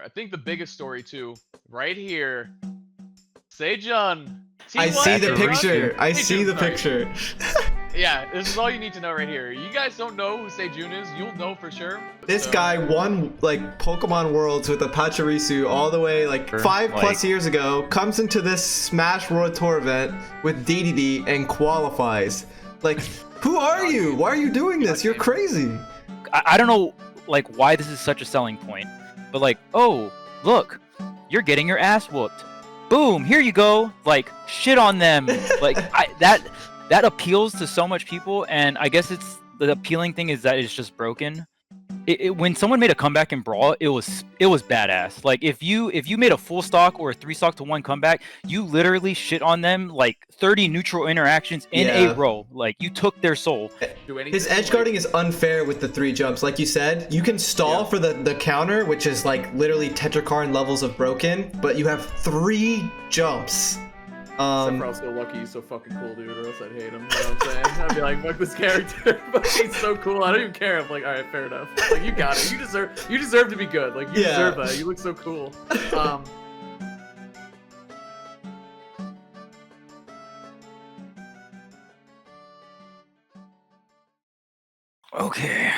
I think the biggest story too, right here. Sejun. I see the picture. I see the sorry. picture. Yeah, this is all you need to know right here. You guys don't know who Sejun is, you'll know for sure. This guy won like Pokemon Worlds with a Pachirisu all the way like 5+ years ago, comes into this Smash World Tour event with DDD and qualifies. Like, who are you? Why are you doing this? You're crazy. I don't know like why this is such a selling point, but like, oh, look, you're getting your ass whooped. Boom, here you go. Like, shit on them. Like, that appeals to so much people, and I guess it's the appealing thing is that it's just broken. When someone made a comeback in Brawl, it was badass. Like if you made a full stock or a 3-stock to 1 comeback, you literally shit on them like 30 neutral interactions in a row. Like you took their soul. His edge guarding is unfair with the 3 jumps. Like you said, you can stall for the counter, which is like literally Tetrakarn levels of broken, but you have 3 jumps. Sephiroth's so lucky he's so fucking cool, dude, or else I'd hate him. You know what I'm saying? I'd be like, fuck this character, but he's so cool. I don't even care. I'm like, all right, fair enough. Like, you got it. You deserve to be good. Like, you deserve that. You look so cool. Okay.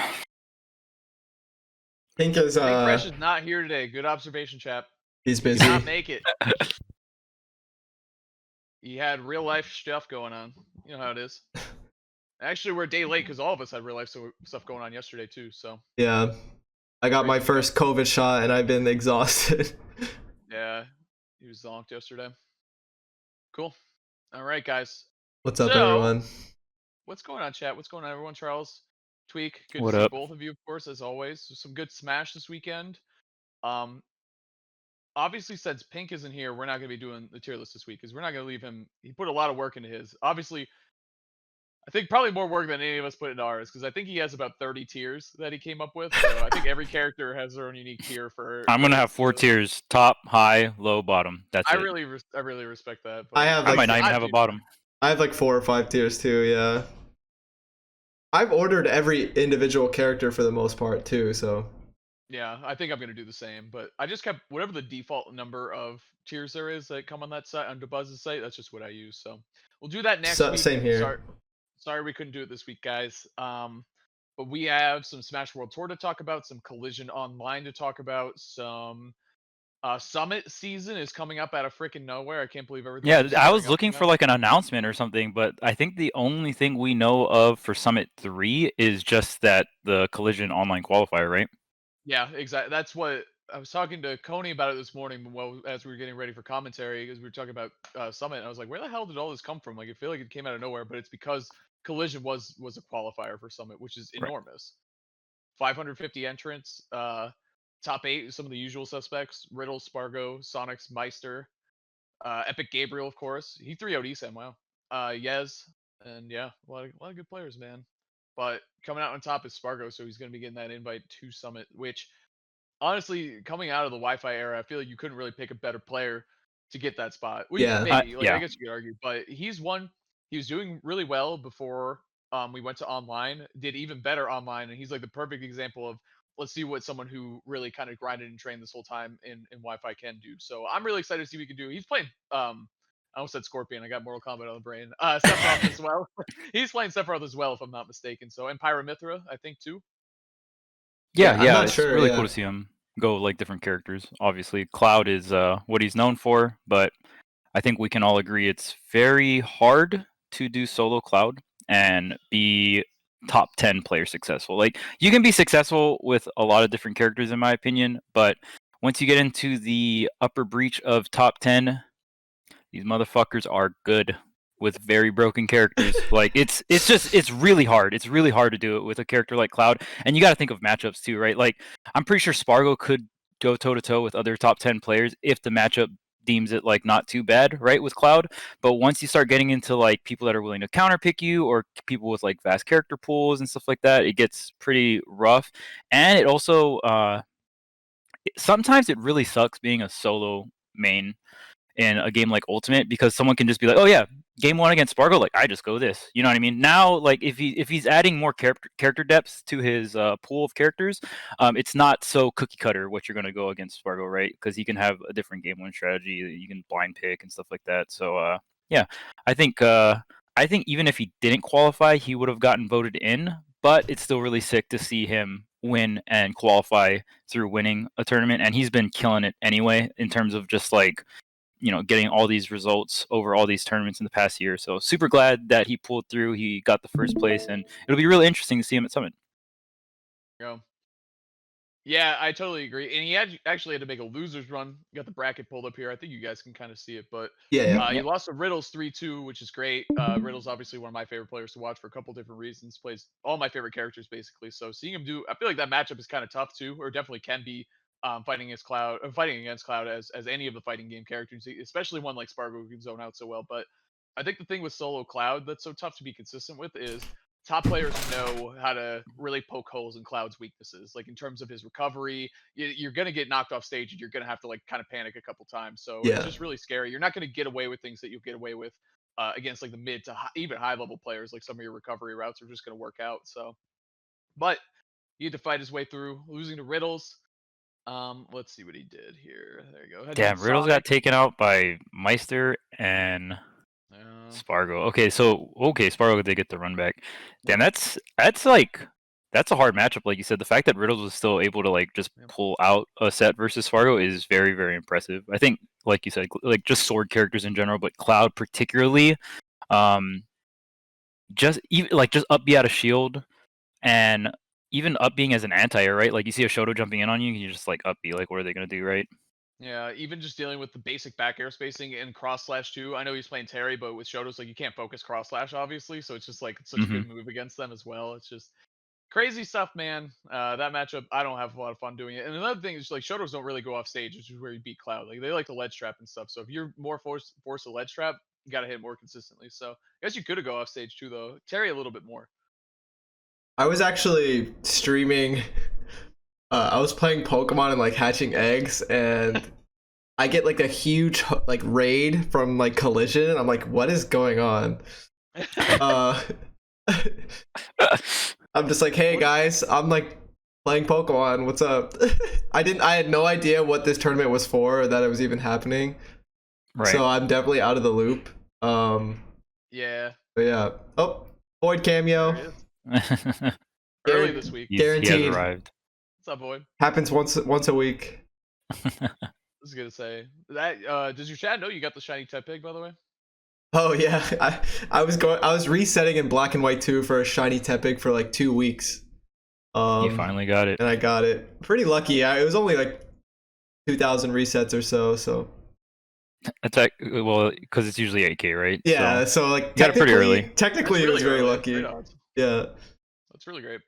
Pink is PinkFresh is not here today. Good observation, chap. He's busy. He did not make it. He had real life stuff going on. You know how it is. Actually, we're a day late because all of us had real life stuff going on yesterday too. So yeah, I got my first COVID shot and I've been exhausted. Yeah, he was zonked yesterday. Cool. All right, guys. What's up, everyone? What's going on, chat? What's going on, everyone? Charles, Tweek, good what to see up? both of you, of course, as always. Some good Smash this weekend. Obviously, since Pink isn't here, we're not going to be doing the tier list this week because we're not going to leave him. He put a lot of work into his. Obviously, I think probably more work than any of us put into ours because I think he has about 30 tiers that he came up with. So I think every character has their own unique tier for. I'm gonna have 4 tiers: top, high, low, bottom. That's it. I really respect that. I have. I might not even have a bottom. I have like 4 or 5 tiers too. Yeah. I've ordered every individual character for the most part too. So. Yeah, I think I'm gonna do the same, but I just kept whatever the default number of tiers there is that come on that site, on DeBuzz's site. That's just what I use. So we'll do that next week. Same here. Sorry we couldn't do it this week, guys. But we have some Smash World Tour to talk about, some Collision Online to talk about, some Summit season is coming up out of freaking nowhere. I can't believe everything. Yeah, I was looking for like an announcement or something, but I think the only thing we know of for Summit 3 is just that the Collision Online qualifier, right? Yeah, exactly. That's what I was talking to Coney about it this morning. Well, as we were getting ready for commentary, because we were talking about Summit, and I was like, "Where the hell did all this come from?" Like, I feel like it came out of nowhere, but it's because Collision was a qualifier for Summit, which is enormous. 550 entrants, top 8, some of the usual suspects: Riddle, Spargo, Sonics, Meister, Epic Gabriel, of course. He 3-0'd Esam, wow. Yez, and yeah, a lot of good players, man. But coming out on top is Spargo, so he's going to be getting that invite to Summit, which, honestly, coming out of the Wi-Fi era, I feel like you couldn't really pick a better player to get that spot. Well, yeah. Maybe. I guess you could argue. But he was doing really well before we went to online, did even better online, and he's like the perfect example of, let's see what someone who really kind of grinded and trained this whole time in Wi-Fi can do. So I'm really excited to see what he can do. He's playing I almost said Scorpion. I got Mortal Kombat on the brain. Sephiroth as well. He's playing Sephiroth as well, if I'm not mistaken. So, and Pyramithra, I think, too. Yeah, it's really cool to see him go like different characters. Obviously, Cloud is what he's known for, but I think we can all agree it's very hard to do solo Cloud and be top 10 player successful. Like, you can be successful with a lot of different characters, in my opinion, but once you get into the upper breach of top 10, these motherfuckers are good with very broken characters. Like it's really hard. It's really hard to do it with a character like Cloud. And you got to think of matchups too, right? Like I'm pretty sure Spargo could go toe to toe with other top 10 players if the matchup deems it like not too bad, right, with Cloud. But once you start getting into like people that are willing to counterpick you or people with like vast character pools and stuff like that, it gets pretty rough. And it also sometimes it really sucks being a solo main. in a game like Ultimate, because someone can just be like, oh yeah, game 1 against Spargo, like I just go this. You know what I mean? Now, like if he's adding more character depths to his pool of characters, it's not so cookie cutter what you're going to go against Spargo, right? Because he can have a different game 1 strategy that you can blind pick and stuff like that. So yeah, I think even if he didn't qualify, he would have gotten voted in. But it's still really sick to see him win and qualify through winning a tournament, and he's been killing it anyway in terms of just like, you know, getting all these results over all these tournaments in the past year. So super glad that he pulled through. He got the first place, and it'll be really interesting to see him at Summit. Yeah, I totally agree. And he actually had to make a loser's run. You got the bracket pulled up here. I think you guys can kind of see it, but he lost to Riddles 3-2, which is great. Riddles obviously one of my favorite players to watch for a couple different reasons. Plays all my favorite characters basically. So seeing him do, I feel like that matchup is kind of tough too, or definitely can be. Fighting against Cloud as any of the fighting game characters, especially one like Spargo who can zone out so well. But I think the thing with solo Cloud that's so tough to be consistent with is top players know how to really poke holes in Cloud's weaknesses. Like in terms of his recovery, you're going to get knocked off stage and you're going to have to like kind of panic a couple times. So it's just really scary. You're not going to get away with things that you'll get away with against like the mid to even high level players. Like some of your recovery routes are just going to work out. So, but he had to fight his way through, losing to Riddles. Let's see what he did here. There you go. Damn, Riddles got taken out by Meister and Spargo. Okay, Spargo did get the run back. Damn, that's a hard matchup. Like you said, the fact that Riddles was still able to like just pull out a set versus Spargo is very, very impressive. I think, like you said, like just sword characters in general, but Cloud particularly, just up B out of shield, and even up being as an anti-air, right? Like you see a Shoto jumping in on you, you just like up B. Like what are they gonna do, right? Yeah, even just dealing with the basic back air spacing and cross slash too. I know he's playing Terry, but with Shoto's like you can't focus cross slash obviously, so it's just like such a good move against them as well. It's just crazy stuff, man. That matchup, I don't have a lot of fun doing it. And another thing is like Shotos don't really go off stage, which is where you beat Cloud. Like they like the ledge trap and stuff. So if you're more force a ledge trap, you gotta hit more consistently. So I guess you could go off stage too, though. Terry a little bit more. I was actually streaming. I was playing Pokemon and like hatching eggs, and I get like a huge like raid from like Collision, and I'm like, what is going on? I'm just like, hey guys, I'm like playing Pokemon. What's up? I had no idea what this tournament was for, or that it was even happening. Right. So I'm definitely out of the loop. Yeah. But yeah. Oh, Void cameo. Early this week. Guaranteed. He has arrived. What's up, Void? Happens once a week. I was gonna say that. Does your chat know you got the shiny Tepig, by the way? Oh yeah, I was resetting in Black and White 2 for a shiny Tepig for like 2 weeks. You finally got it. And I got it. Pretty lucky. It was only like 2,000 resets or so. Well, because it's usually 8K, right? Yeah. So like got it pretty early. Technically, really it was very lucky. Yeah. That's really great.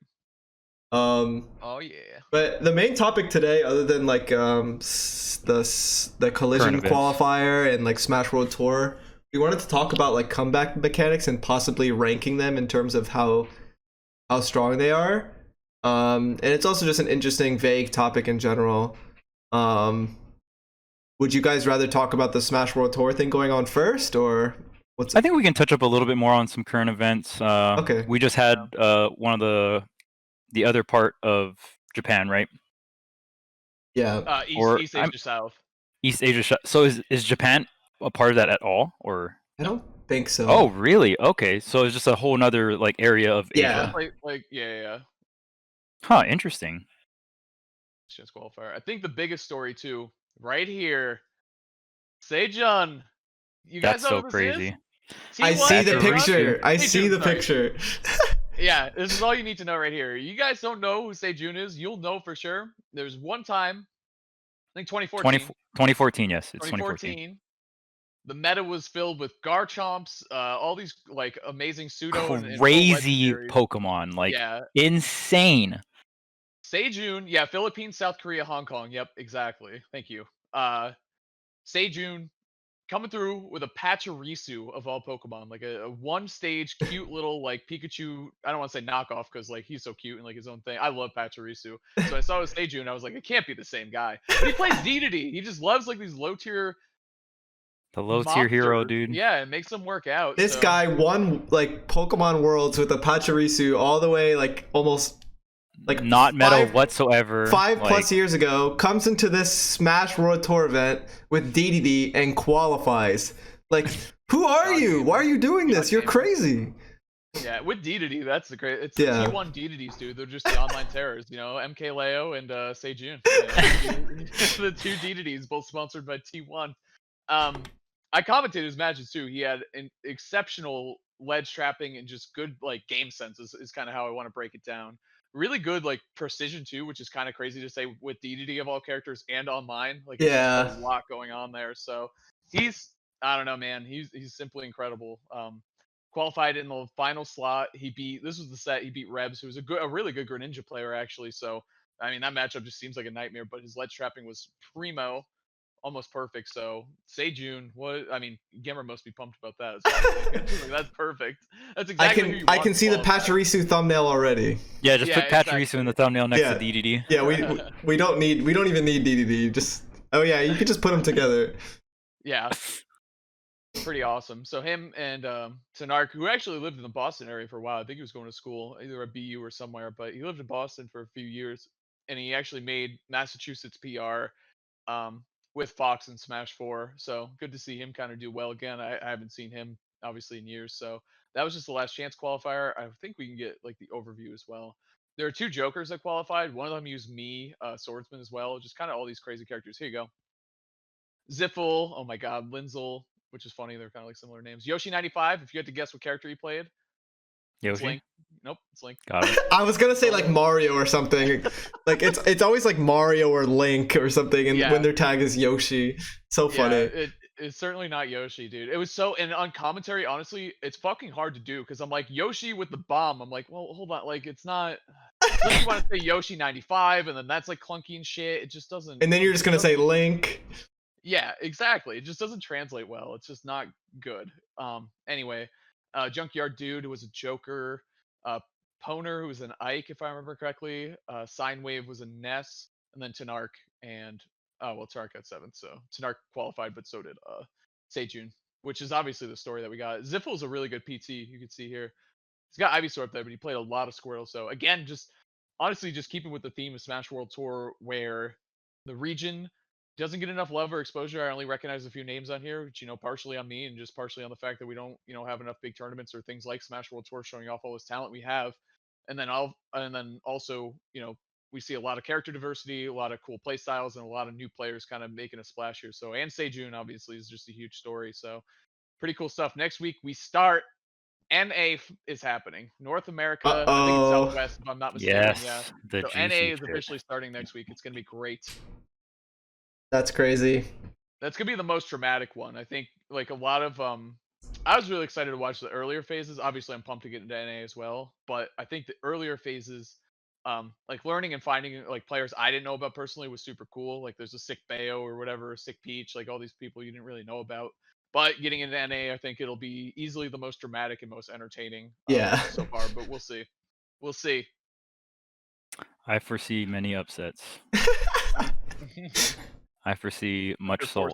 Oh yeah. But the main topic today, other than like the collision qualifier and like Smash World Tour, we wanted to talk about like comeback mechanics and possibly ranking them in terms of how strong they are. And it's also just an interesting, vague topic in general. Would you guys rather talk about the Smash World Tour thing going on first, or what's? I think we can touch up a little bit more on some current events. Okay. We just had one of the other part of Japan, right? Yeah. East Asia South. East Asia. So is Japan a part of that at all, or? I don't think so. Oh, really? Okay, so it's just a whole nother like area of Asia. Yeah. Huh. Interesting. Chance qualifier. I think the biggest story too, right here. Sejun. You guys know so what this crazy. Is? I see the picture. I see the picture. Yeah, this is all you need to know right here. You guys don't know who Sejun is. You'll know for sure. There's one time, I think 2014. 2014, yes. It's 2014. The meta was filled with Garchomps, all these like amazing pseudo crazy Pokemon, like insane. Sejun, yeah, Philippines, South Korea, Hong Kong. Yep, exactly. Thank you. Sejun coming through with a Pachirisu of all Pokemon, like a one-stage cute little like Pikachu. I don't want to say knockoff because like he's so cute and like his own thing. I love Pachirisu, so I saw his Sejun and I was like, it can't be the same guy. But he plays Dedede. He just loves like these low-tier The low tier hero, monster. dude. Yeah, it makes them work out. This so. guy won like Pokemon Worlds with a Pachirisu all the way like almost like not metal whatsoever. 5+ years ago, comes into this Smash World Tour event with DDD and qualifies. Like, who are you? Why are you doing this? You're crazy. Yeah, with DDD, that's the great. It's Yeah. the T1 DDDs, dude. They're just the online terrors, you know. MK Leo and Sejun. The two DDDs, both sponsored by T1. I commentated his matches too. He had an exceptional ledge trapping and just good like game sense is kind of how I want to break it down. Really good like precision too, which is kind of crazy to say with DDD of all characters and online. Like Yeah. there's a lot going on there. So he's I don't know, man. He's simply incredible. Qualified in the final slot. This was the set. He beat Rebs, who was a really good Greninja player actually. So I mean that matchup just seems like a nightmare. But his ledge trapping was primo. Almost perfect. So Sejun, Gamer must be pumped about that. Like, that's perfect. That's exactly. I can see the Pachirisu thumbnail already. Yeah, just put Pachirisu in the thumbnail next to DDD. Yeah, we don't even need DDD. Just you could just put them together. Yeah, pretty awesome. So him and Tanark, who actually lived in the Boston area for a while. I think he was going to school either at BU or somewhere, but he lived in Boston for a few years, and he actually made Massachusetts PR. With Fox and Smash 4. So good to see him kind of do well again. I haven't seen him obviously in years. So that was just the last chance qualifier. I think we can get like the overview as well. There are 2 Jokers that qualified. One of them used me, Swordsman as well. Just kind of all these crazy characters. Here you go. Ziffle. Oh my God. Linzel, which is funny. They're kind of like similar names. Yoshi95. If you had to guess what character he played. Yoshi? Link. Nope, it's Link. Got it. I was gonna say like Mario or something. Like it's always like Mario or Link or something, and when their tag is Yoshi, so funny. It's certainly not Yoshi, dude. It was so, and on commentary, honestly, it's fucking hard to do because I'm like Yoshi with the bomb. I'm like, well, hold on, like it's not. Unless you want to say Yoshi 95, and then that's like clunky and shit. It just doesn't. And then you're just gonna say Link. Yeah, exactly. It just doesn't translate well. It's just not good. Anyway. Junkyard Dude, who was a Joker, Poner, who was an Ike, if I remember correctly, Sine Wave was a Ness, and then Tanark and Tanark got 7th, so Tanark qualified, but so did Sejun, which is obviously the story that we got. Ziffle's a really good PT, you can see here. He's got Ivysaur up there, but he played a lot of Squirtle. So again, just honestly, just keeping with the theme of Smash World Tour, where the region doesn't get enough love or exposure. I only recognize a few names on here, which, partially on me and just partially on the fact that we don't, have enough big tournaments or things like Smash World Tour showing off all this talent we have. And then also, we see a lot of character diversity, a lot of cool play styles, and a lot of new players kind of making a splash here. So, and Sejun obviously is just a huge story. So pretty cool stuff. Next week we start. NA is happening. North America, I think it's Southwest, if I'm not mistaken. Yes, yeah. So NA is officially starting next week. It's going to be great. That's crazy. That's gonna be the most dramatic one. I think like a lot of I was really excited to watch the earlier phases. Obviously I'm pumped to get into NA as well, but I think the earlier phases, like learning and finding like players I didn't know about personally was super cool. Like there's a sick Bayo or whatever, a sick Peach, like all these people you didn't really know about. But getting into NA, I think it'll be easily the most dramatic and most entertaining so far, but we'll see. We'll see. I foresee many upsets. I foresee much salt.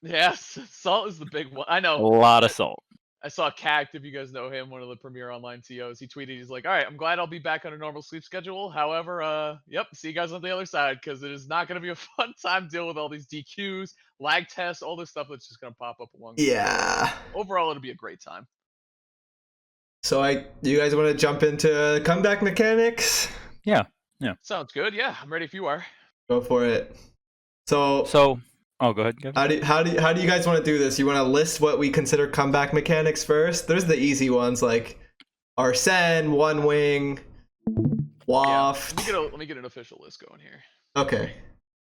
Yes, salt is the big one. I know. A lot of salt. I saw Cact, if you guys know him, one of the premier online TOs. He tweeted, he's like, all right, I'm glad I'll be back on a normal sleep schedule. However, see you guys on the other side, because it is not going to be a fun time dealing with all these DQs, lag tests, all this stuff that's just going to pop up along the way. Overall, it'll be a great time. So you guys want to jump into comeback mechanics? Yeah. Sounds good. Yeah, I'm ready if you are. Go for it. So go ahead. How do you guys want to do this? You want to list what we consider comeback mechanics first? There's the easy ones like Arsene, One Wing, Waft. Yeah, let me get an official list going here. Okay.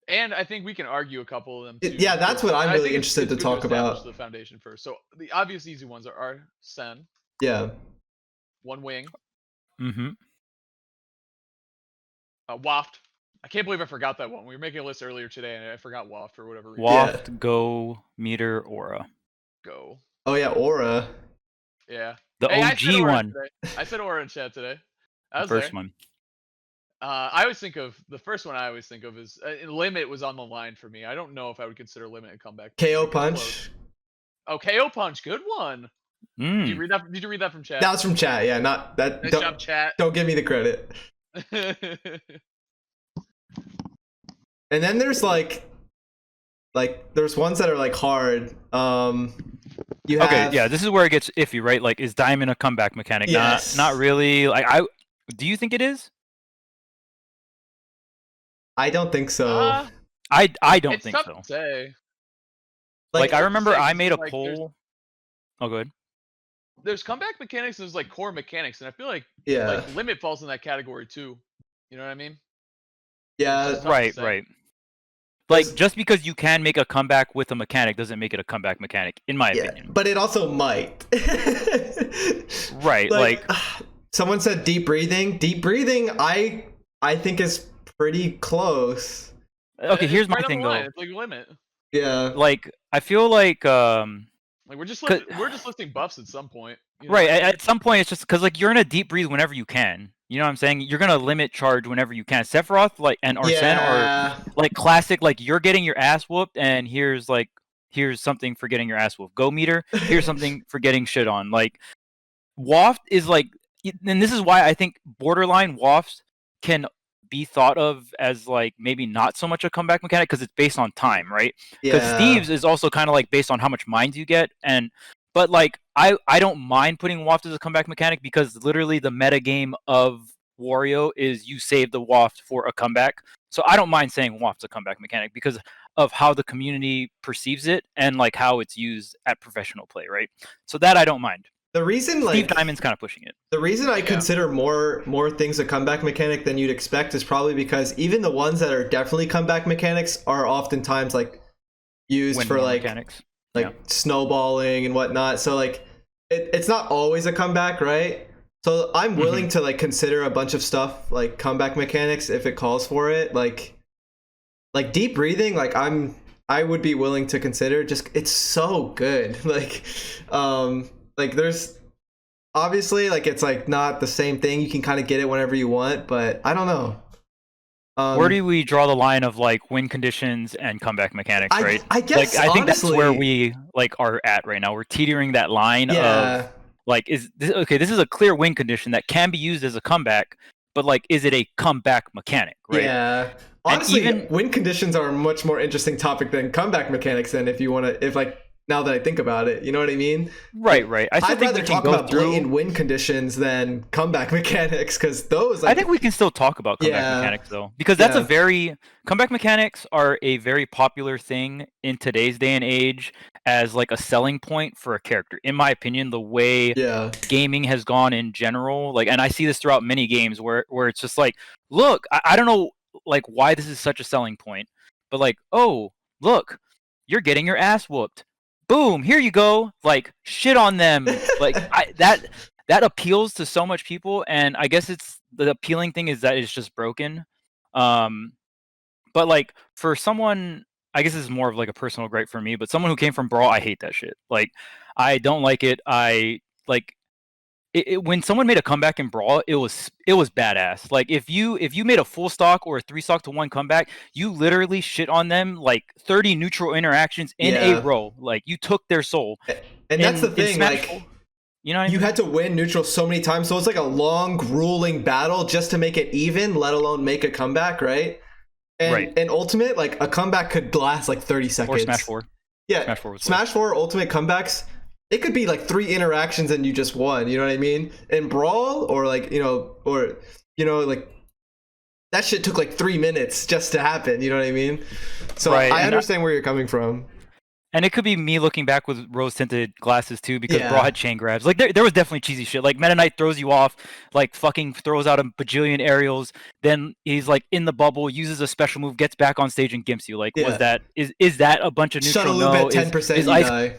And I think we can argue a couple of them too. Yeah, that's what I'm really interested to talk about. The foundation first. So the obvious easy ones are Arsene. Yeah. One Wing. Mm-hmm. Waft. I can't believe I forgot that one. We were making a list earlier today, and I forgot Waft for whatever reason. Waft, Go, Meter, Aura. Go. Oh yeah, Aura. Yeah. The OG one. I said Aura in chat today. The first one. The first one I always think of is Limit was on the line for me. I don't know if I would consider Limit a comeback. KO Punch. Oh, KO punch, good one. Did you read that? Did you read that from chat? That was from chat. Yeah, not that. Nice job, chat. Don't give me the credit. And then there's like there's ones that are like hard. You have... Okay, yeah, this is where it gets iffy, right? Like, is Diamond a comeback mechanic? Yes. Not really. Like, do you think it is? I don't think so. I don't think so. It's tough to say. Like I remember I made a poll. Oh, go ahead. There's comeback mechanics and there's like core mechanics, and I feel like like Limit falls in that category too. You know what I mean? Yeah. Right. Like, just because you can make a comeback with a mechanic doesn't make it a comeback mechanic, in my opinion. But it also might. Right. Like someone said deep breathing. Deep breathing, I think is pretty close. Okay, here's my thing though. It's like Limit. Yeah. Like I feel like we're just listing buffs at some point. You know? Right. At some point, it's just because like you're in a deep breathe whenever you can. You know what I'm saying? You're gonna limit charge whenever you can. Sephiroth and Arsene are like classic. Like you're getting your ass whooped, and here's something for getting your ass whooped. Go meter. Here's something for getting shit on. Like Waft is like, and this is why I think borderline Wafts can be thought of as like maybe not so much a comeback mechanic because it's based on time, right? Because Steve's is also kind of like based on how much mines you get, but like I don't mind putting Waft as a comeback mechanic because literally the meta game of Wario is you save the Waft for a comeback. So I don't mind saying Waft's a comeback mechanic because of how the community perceives it and like how it's used at professional play, right? So that I don't mind. The reason Steve Diamond's kind of pushing it. The reason I consider more things a comeback mechanic than you'd expect is probably because even the ones that are definitely comeback mechanics are oftentimes like used for like mechanics. Snowballing and whatnot. So like it's not always a comeback, right? So I'm willing to like consider a bunch of stuff like comeback mechanics if it calls for it. Like deep breathing, like I would be willing to consider. Just it's so good. Like there's obviously like it's like not the same thing. You can kind of get it whenever you want, but I don't know. Where do we draw the line of like win conditions and comeback mechanics, right? I guess like, I think honestly, that's where we like are at right now. We're teetering that line of like this is a clear win condition that can be used as a comeback, but like is it a comeback mechanic, right? Yeah. Honestly, win conditions are a much more interesting topic than comeback mechanics. And if like now that I think about it, you know what I mean? Right. I'd rather talk about blatant win conditions than comeback mechanics because those. Like, I think we can still talk about comeback mechanics though, because that's comeback mechanics are a very popular thing in today's day and age as like a selling point for a character. In my opinion, the way gaming has gone in general, like, and I see this throughout many games where it's just like, look, I don't know like why this is such a selling point, but like, oh, look, you're getting your ass whooped. Boom, here you go. Like shit on them. Like that appeals to so much people, and I guess it's the appealing thing is that it's just broken. But like for someone, I guess this is more of like a personal gripe for me, but someone who came from Brawl, I hate that shit. Like I don't like it. I like when someone made a comeback in Brawl, it was badass. Like if you made a full stock or a 3-stock to 1 comeback, you literally shit on them like 30 neutral interactions in a row. Like you took their soul. And that's the thing, like you know what I mean? You had to win neutral so many times, so it's like a long, grueling battle just to make it even, let alone make a comeback, right? And and Ultimate, like a comeback could last like 30 seconds. Or Smash 4. Yeah, Smash 4 Ultimate comebacks. It could be like 3 interactions and you just won, you know what I mean? In Brawl, or like, like that shit took like 3 minutes just to happen, you know what I mean? So I understand where you're coming from. And it could be me looking back with rose-tinted glasses too, because Brawl had chain grabs. Like there was definitely cheesy shit. Like Meta Knight throws you off, like fucking throws out a bajillion aerials, then he's like in the bubble, uses a special move, gets back on stage and gimps you. Like is that a bunch of neutral? Shuttle loop at 10%, you die.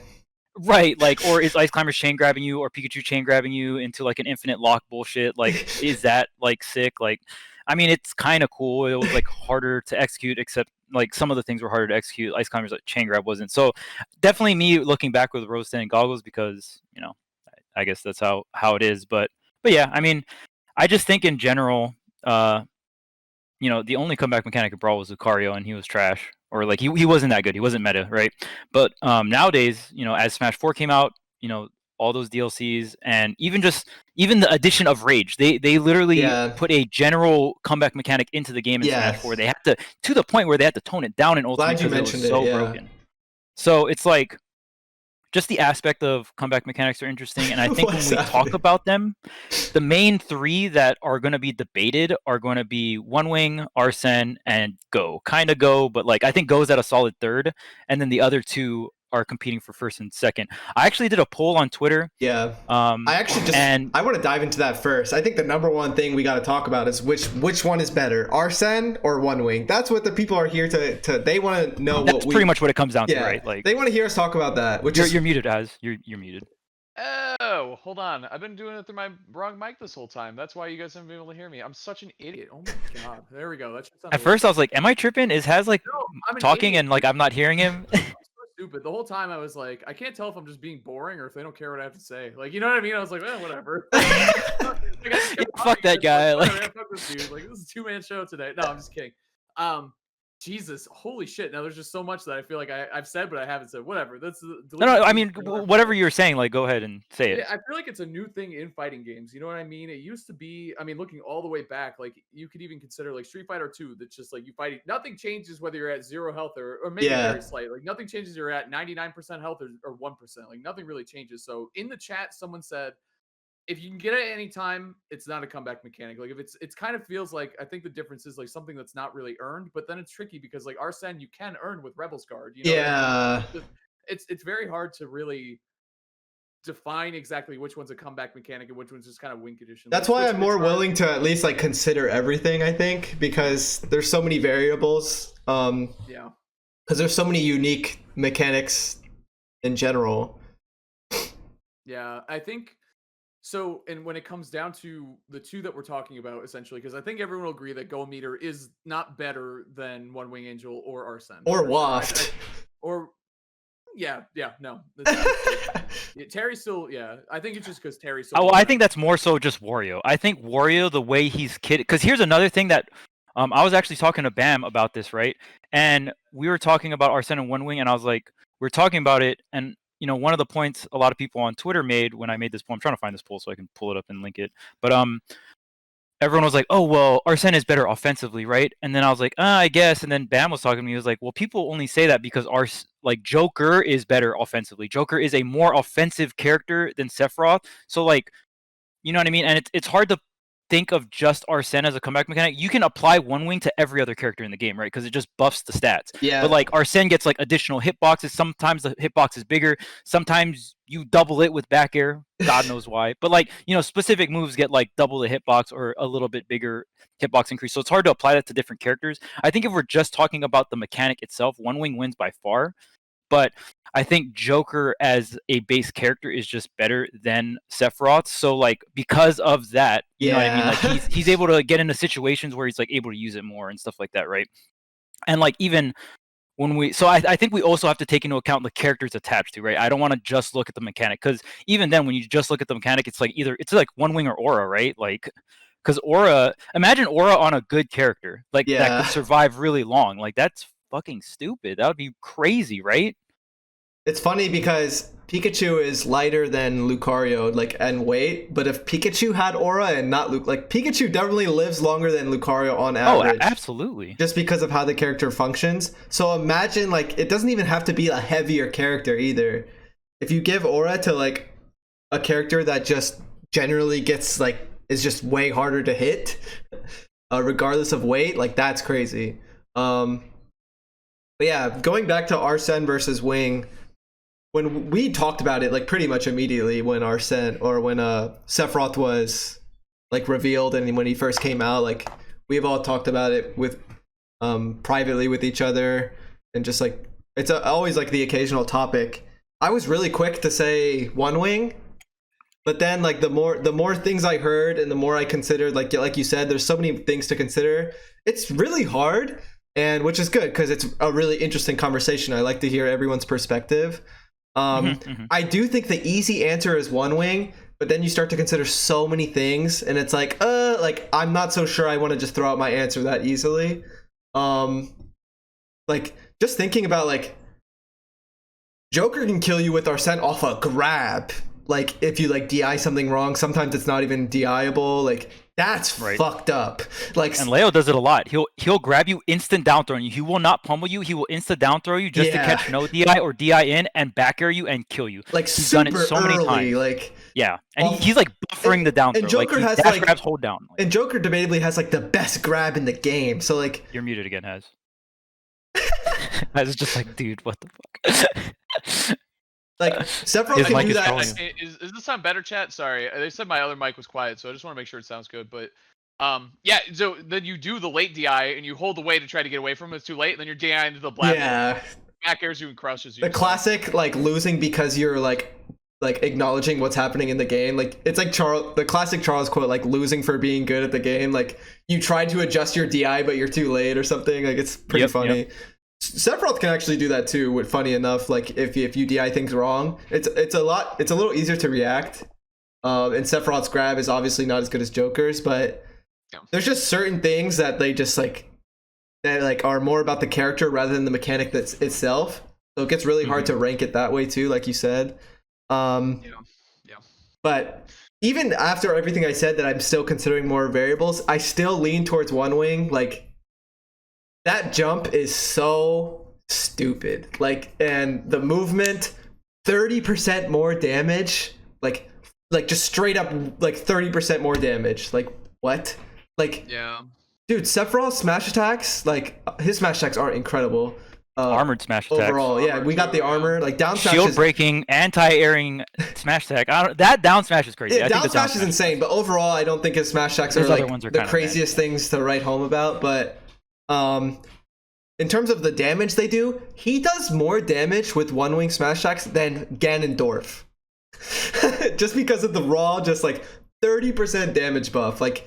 Right, like, or is Ice Climber's chain grabbing you, or Pikachu chain grabbing you into like an infinite lock bullshit? Like, is that like sick? Like, I mean, it's kind of cool. It was like harder to execute, except like some of the things were harder to execute. Ice Climber's like, chain grab wasn't. So definitely me looking back with rose-tinted goggles, because I guess that's how it is. But yeah, I mean, I just think in general, the only comeback mechanic in Brawl was Lucario, and he was trash, or like he wasn't that good. He wasn't meta, right? But nowadays, as Smash 4 came out, all those DLCs, and even the addition of Rage, they literally put a general comeback mechanic into the game in Smash 4. They had to the point where they had to tone it down in Ultimate because it was so broken. So it's like, just the aspect of comeback mechanics are interesting, and I think when we talk about them, the main three that are going to be debated are going to be One Wing, Arsene, and Go. Kind of Go, but like I think Go's at a solid third, and then the other two are competing for first and second. I actually did a poll on Twitter. Yeah. I want to dive into that first. I think the number one thing we got to talk about is which one is better, Arsene or One Wing. That's what the people are here to they want to know. That's pretty much what it comes down to, right? Like they want to hear us talk about that. You're muted, Az. You're muted. Oh, hold on. I've been doing it through my wrong mic this whole time. That's why you guys haven't been able to hear me. I'm such an idiot. Oh my god. There we go. At first I was like, am I tripping? Is Haz like talking and like I'm not hearing him? Stupid. The whole time I was like, I can't tell if I'm just being boring or if they don't care what I have to say. Like, you know what I mean? I was like, whatever. Fuck that guy. Like, fuck this dude. Like, this is a 2-man show today. No, I'm just kidding. Jesus, holy shit! Now there's just so much that I feel like I've said, but I haven't said. Whatever. That's no. I mean, whatever you're saying, like, go ahead and say it. Yeah, I feel like it's a new thing in fighting games. You know what I mean? It used to be. I mean, looking all the way back, like you could even consider like Street Fighter 2. That's just like you fight. Nothing changes whether you're at 0 health or maybe very slight. Like nothing changes. You're at 99% health or 1%. Like nothing really changes. So in the chat, someone said, if you can get it at any time, it's not a comeback mechanic. Like if it's kind of feels like, I think the difference is like something that's not really earned, but then it's tricky because like Arsene you can earn with Rebel's Guard. You know yeah. I mean? It's very hard to really define exactly which one's a comeback mechanic and which one's just kind of win condition. That's why I'm more willing to at least like consider everything, I think, because there's so many variables. Yeah. Because there's so many unique mechanics in general. Yeah, I think. So, and when it comes down to the two that we're talking about, essentially, because I think everyone will agree that Go Meter is not better than One Wing Angel or Arsene. Or Waft. No. Terry's still, I think it's just because Terry's still... Oh, well, I think that's more so just Wario. I think Wario, the way he's kidded... Because here's another thing that... I was actually talking to Bam about this, right? And we were talking about Arsene and One Wing, and I was like, we were talking about it, and one of the points a lot of people on Twitter made when I made this poll, I'm trying to find this poll so I can pull it up and link it. But everyone was like, oh, well, Arsene is better offensively, right? And then I was like, I guess. And then Bam was talking to me. He was like, well, people only say that because Joker is better offensively. Joker is a more offensive character than Sephiroth. So, like, you know what I mean? And it's hard to think of just Arsene as a comeback mechanic. You can apply One Wing to every other character in the game, right? Because it just buffs the stats. Yeah. But like Arsene gets like additional hitboxes. Sometimes the hitbox is bigger. Sometimes you double it with back air. God knows why. But like, specific moves get like double the hitbox or a little bit bigger hitbox increase. So it's hard to apply that to different characters. I think if we're just talking about the mechanic itself, One Wing wins by far. But I think Joker as a base character is just better than Sephiroth. So like because of that, you know what I mean? Like he's able to get into situations where he's like able to use it more and stuff like that, right? And like even when I think we also have to take into account the characters attached to, right? I don't want to just look at the mechanic, because even then when you just look at the mechanic, it's like it's like One Wing or Aura, right? Like because imagine Aura on a good character like that could survive really long. Like that's fucking stupid. That would be crazy, right? It's funny because Pikachu is lighter than Lucario, like, and weight, but if Pikachu had Aura and not Luke, like Pikachu definitely lives longer than Lucario on average. Oh, absolutely. Just because of how the character functions. So imagine, like, it doesn't even have to be a heavier character either. If you give Aura to like a character that just generally gets like is just way harder to hit, regardless of weight, like that's crazy. But yeah, going back to Arsene versus Wing. When we talked about it, like pretty much immediately when Sephiroth was like revealed and when he first came out, like we've all talked about it with privately with each other, and just like it's always like the occasional topic. I was really quick to say One Wing, but then like the more things I heard and the more I considered, like you said, there's so many things to consider. It's really hard, and which is good because it's a really interesting conversation. I like to hear everyone's perspective. I do think the easy answer is One Wing, but then you start to consider so many things, and it's like I'm not so sure I want to just throw out my answer that easily. Like just thinking about like Joker can kill you with Arsene off a grab. Like if you like DI something wrong, sometimes it's not even DIable. Like that's fucked up. Like, and Leo does it a lot. He'll grab you, instant down throwing you. He will not pummel you. He will instant down throw you just to catch no DI or DI in and back air you and kill you. Like he's done it so many times. Like and he's like buffering the down throw. And Joker like, has dash like grabs hold down. And Joker debatably has like the best grab in the game. So like you're muted again, Haz. I was just like, dude, what the fuck? Like Sephiroth can do that. Is this on better, chat? Sorry, they said my other mic was quiet, so I just want to make sure it sounds good. But yeah, so then you do the late DI and you hold the way to try to get away from it. It's too late, and then you're DI into the black. Yeah. Back airs you and crushes you. The classic like losing because you're like acknowledging what's happening in the game. Like it's like the classic Charles quote, like losing for being good at the game. Like you tried to adjust your DI but you're too late or something. Like it's pretty funny. Yep. Sephiroth can actually do that too. Funny enough, like if you DI things wrong, it's a little easier to react. And Sephiroth's grab is obviously not as good as Joker's, but there's just certain things that they just like that like are more about the character rather than the mechanic that's itself. So it gets really hard to rank it that way too, like you said. But even after everything I said, that I'm still considering more variables, I still lean towards One Wing. Like that jump is so stupid. Like, and the movement, 30% more damage. Like just straight up like 30% more damage. Like what? Like dude, Sephiroth's smash attacks, like his smash attacks aren't incredible. Armored smash attacks. Overall, yeah, we got the armor. Like down smash shield breaking, anti-airing smash attack. That down smash is crazy. Yeah, down smash is insane, but overall, I don't think his smash attacks are like the craziest things to write home about. But in terms of the damage they do, he does more damage with One Wing smash attacks than Ganondorf. Just because of the raw, just like 30% damage buff. Like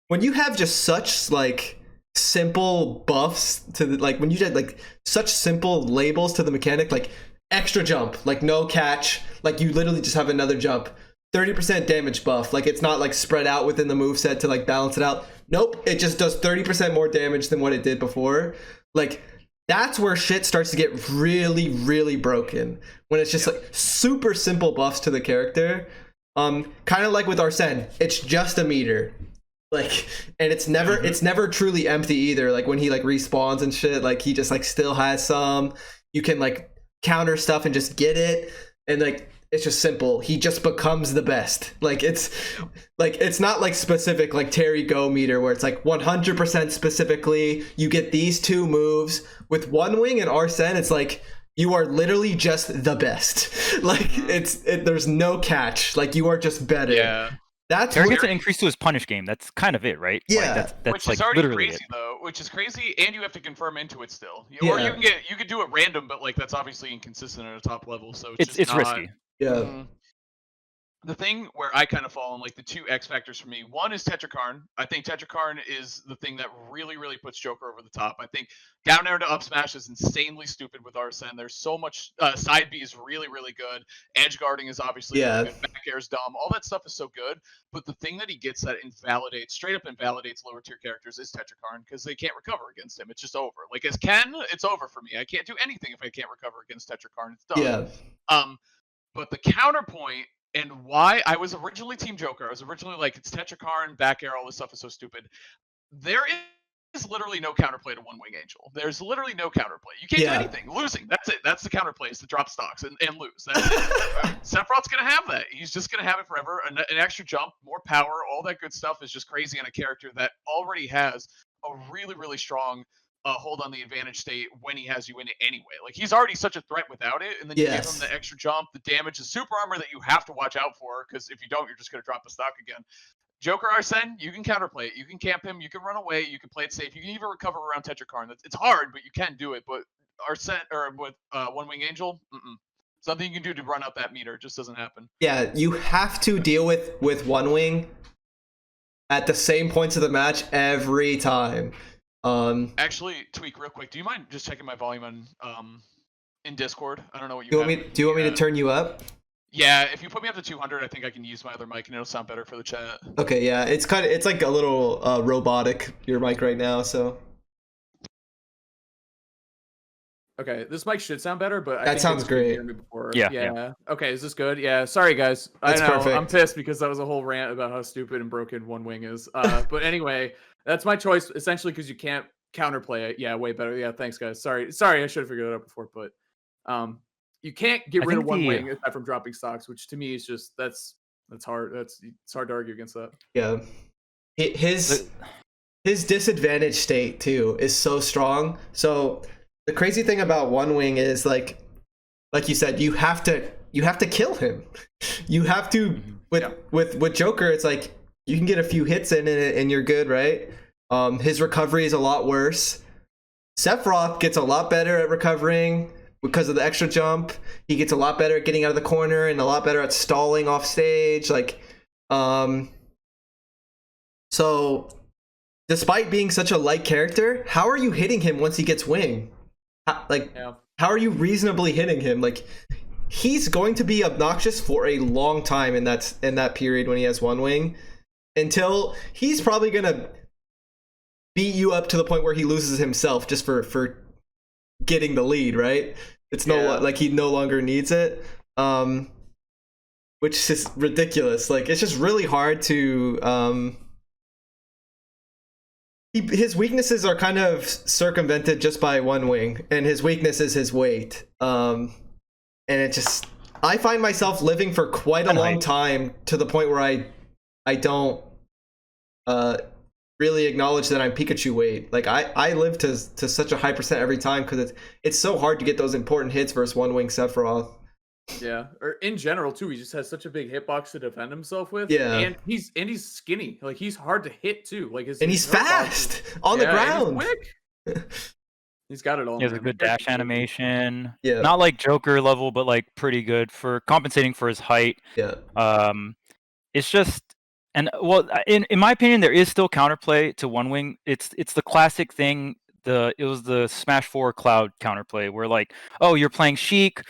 when you have just such like simple buffs to the, like when you did like such simple labels to the mechanic, like extra jump, like no catch, like you literally just have another jump, 30% damage buff, like it's not like spread out within the moveset to like balance it out. Nope, it just does 30% more damage than what it did before. Like that's where shit starts to get really, really broken, when it's just like super simple buffs to the character. Kind of like with Arsene, it's just a meter. Like, and it's never truly empty either. Like when he like respawns and shit, like he just like still has some. You can like counter stuff and just get it, and like it's just simple. He just becomes the best. Like it's not like specific like Terry Go meter where it's like 100% specifically you get these two moves. With One Wing and Arsene, it's like you are literally just the best. Like there's no catch. Like you are just better. Yeah. That's Terry gets an increase to his punish game. That's kind of it, right? Yeah, like that's which like is already literally crazy though. Which is crazy, and you have to confirm into it still. Yeah. Or you can do it random, but like that's obviously inconsistent at a top level. So it's it's risky. Yeah. The thing where I kind of fall in like the two X factors for me, one is Tetrakarn. I think Tetrakarn is the thing that really, really puts Joker over the top. I think down air to up smash is insanely stupid with Arsene. There's so much side B is really, really good. Edge guarding is obviously really good. Back air is dumb. All that stuff is so good. But the thing that he gets that straight up invalidates lower tier characters is Tetrakarn, because they can't recover against him. It's just over. Like as Ken, it's over for me. I can't do anything if I can't recover against Tetrakarn. It's done. Yeah. But the counterpoint, and why I was originally Team Joker, I was originally like, it's Tetrakarn, back air, all this stuff is so stupid. There is literally no counterplay to One Wing Angel. There's literally no counterplay. You can't do anything. Losing. That's it. That's the counterplay, is to drop stocks and lose. Sephiroth's going to have that. He's just going to have it forever. An extra jump, more power, all that good stuff is just crazy on a character that already has a really, really strong hold on the advantage state when he has you in it anyway. Like he's already such a threat without it, and then you give him the extra jump, the damage, the super armor that you have to watch out for, because if you don't, you're just going to drop the stock again. Joker Arsene, you can counterplay it. You can camp him. You can run away. You can play it safe. You can even recover around Tetrakarn. It's hard, but you can do it. But Arsene or with One Wing Angel, something you can do to run up that meter. It just doesn't happen. Yeah, you have to deal with One Wing at the same points of the match every time. Actually, Tweek, real quick, do you mind just checking my volume on in Discord? I don't know what you do you want me to turn you up? Yeah, if you put me up to 200, I think I can use my other mic and it'll sound better for the chat. Okay, yeah, it's like a little robotic, your mic right now, so. Okay, this mic should sound better, but I that think sounds great. Hear me before. Yeah. Okay, is this good? Yeah. Sorry, guys. That's I know perfect. I'm pissed because that was a whole rant about how stupid and broken One Wing is. But anyway, that's my choice essentially because you can't counterplay it. Yeah, way better. Yeah, thanks, guys. Sorry, I should have figured that out before, but you can't get rid of One Wing aside from dropping stocks, which to me is just that's hard. It's hard to argue against that. Yeah, his disadvantaged state too is so strong. So the crazy thing about One Wing is like you said, you have to kill him. You have to with Joker. It's like you can get a few hits in it and you're good, right? His recovery is a lot worse. Sephiroth gets a lot better at recovering because of the extra jump. He gets a lot better at getting out of the corner and a lot better at stalling off stage. Like, so despite being such a light character, how are you hitting him once he gets wing? How are you reasonably hitting him? Like, he's going to be obnoxious for a long time in that period when he has One Wing, until he's probably gonna beat you up to the point where he loses himself just for getting the lead, right? It's like he no longer needs it, which is just ridiculous. Like, it's just really hard to his weaknesses are kind of circumvented just by One Wing, and his weakness is his weight. And it just, I find myself living for quite a long time to the point where I don't really acknowledge that I'm Pikachu weight. Like, I live to such a high percent every time because it's so hard to get those important hits versus One Wing Sephiroth. Yeah, or in general too, he just has such a big hitbox to defend himself with. Yeah, and he's skinny. Like, he's hard to hit too. Like, he's fast on the ground. He's quick. He's got it all. He has a good dash animation. Yeah, not like Joker level, but like pretty good for compensating for his height. Yeah. It's just, and well, in my opinion, there is still counterplay to One Wing. It's the classic thing. It was the Smash 4 Cloud counterplay where, like, oh, you're playing Sheik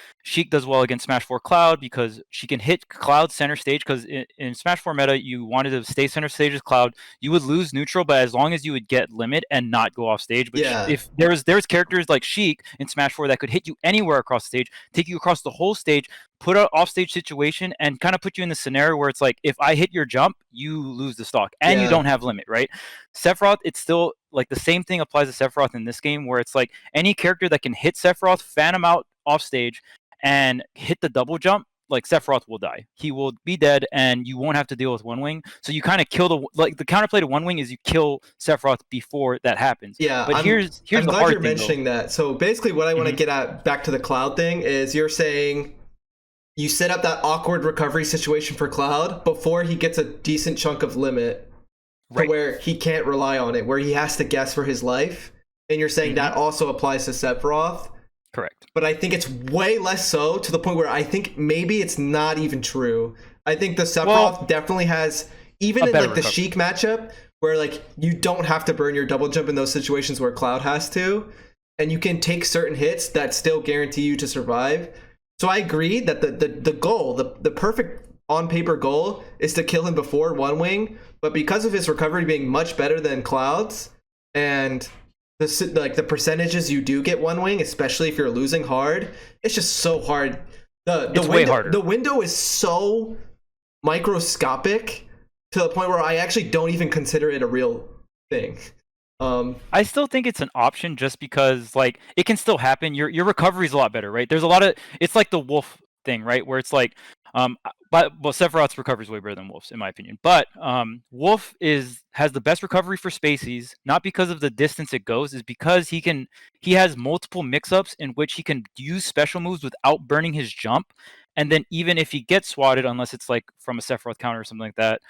does well against Smash 4 Cloud because she can hit Cloud center stage, because in Smash 4 meta you wanted to stay center stage with Cloud, you would lose neutral, but as long as you would get limit and not go off stage. But if there's characters like Sheik in Smash 4 that could hit you anywhere across the stage, take you across the whole stage, put an offstage situation, and kind of put you in the scenario where it's like, if I hit your jump, you lose the stock, and you don't have limit, right? Sephiroth, it's still like the same thing applies to Sephiroth in this game, where it's like any character that can hit Sephiroth, fan him out off stage, and hit the double jump, like, Sephiroth will die. He will be dead, and you won't have to deal with One Wing. So you kind of kill the counterplay to One Wing is you kill Sephiroth before that happens. Yeah, but here's the hard thing. I'm glad you're mentioning that. So basically, what I want to get at back to the Cloud thing is, you're saying you set up that awkward recovery situation for Cloud before he gets a decent chunk of limit, to where he can't rely on it, where he has to guess for his life. And you're saying that also applies to Sephiroth. Correct. But I think it's way less so, to the point where I think maybe it's not even true. I think the Sephiroth definitely has, even in like the Sheik matchup, where like you don't have to burn your double jump in those situations where Cloud has to, and you can take certain hits that still guarantee you to survive. So I agree that the goal, the perfect on paper goal, is to kill him before One Wing, but because of his recovery being much better than Cloud's, and the percentages you do get One Wing, especially if you're losing hard, it's just so hard. It's way harder. The window is so microscopic to the point where I actually don't even consider it a real thing. I still think it's an option, just because, like, it can still happen. Your recovery is a lot better, right? There's a lot of, it's like the Wolf thing, right? Where it's like, Sephiroth's recovery is way better than Wolf's, in my opinion. But Wolf has the best recovery for spacies, not because of the distance it goes, is because he has multiple mix-ups in which he can use special moves without burning his jump. And then even if he gets swatted, unless it's like from a Sephiroth counter or something like that,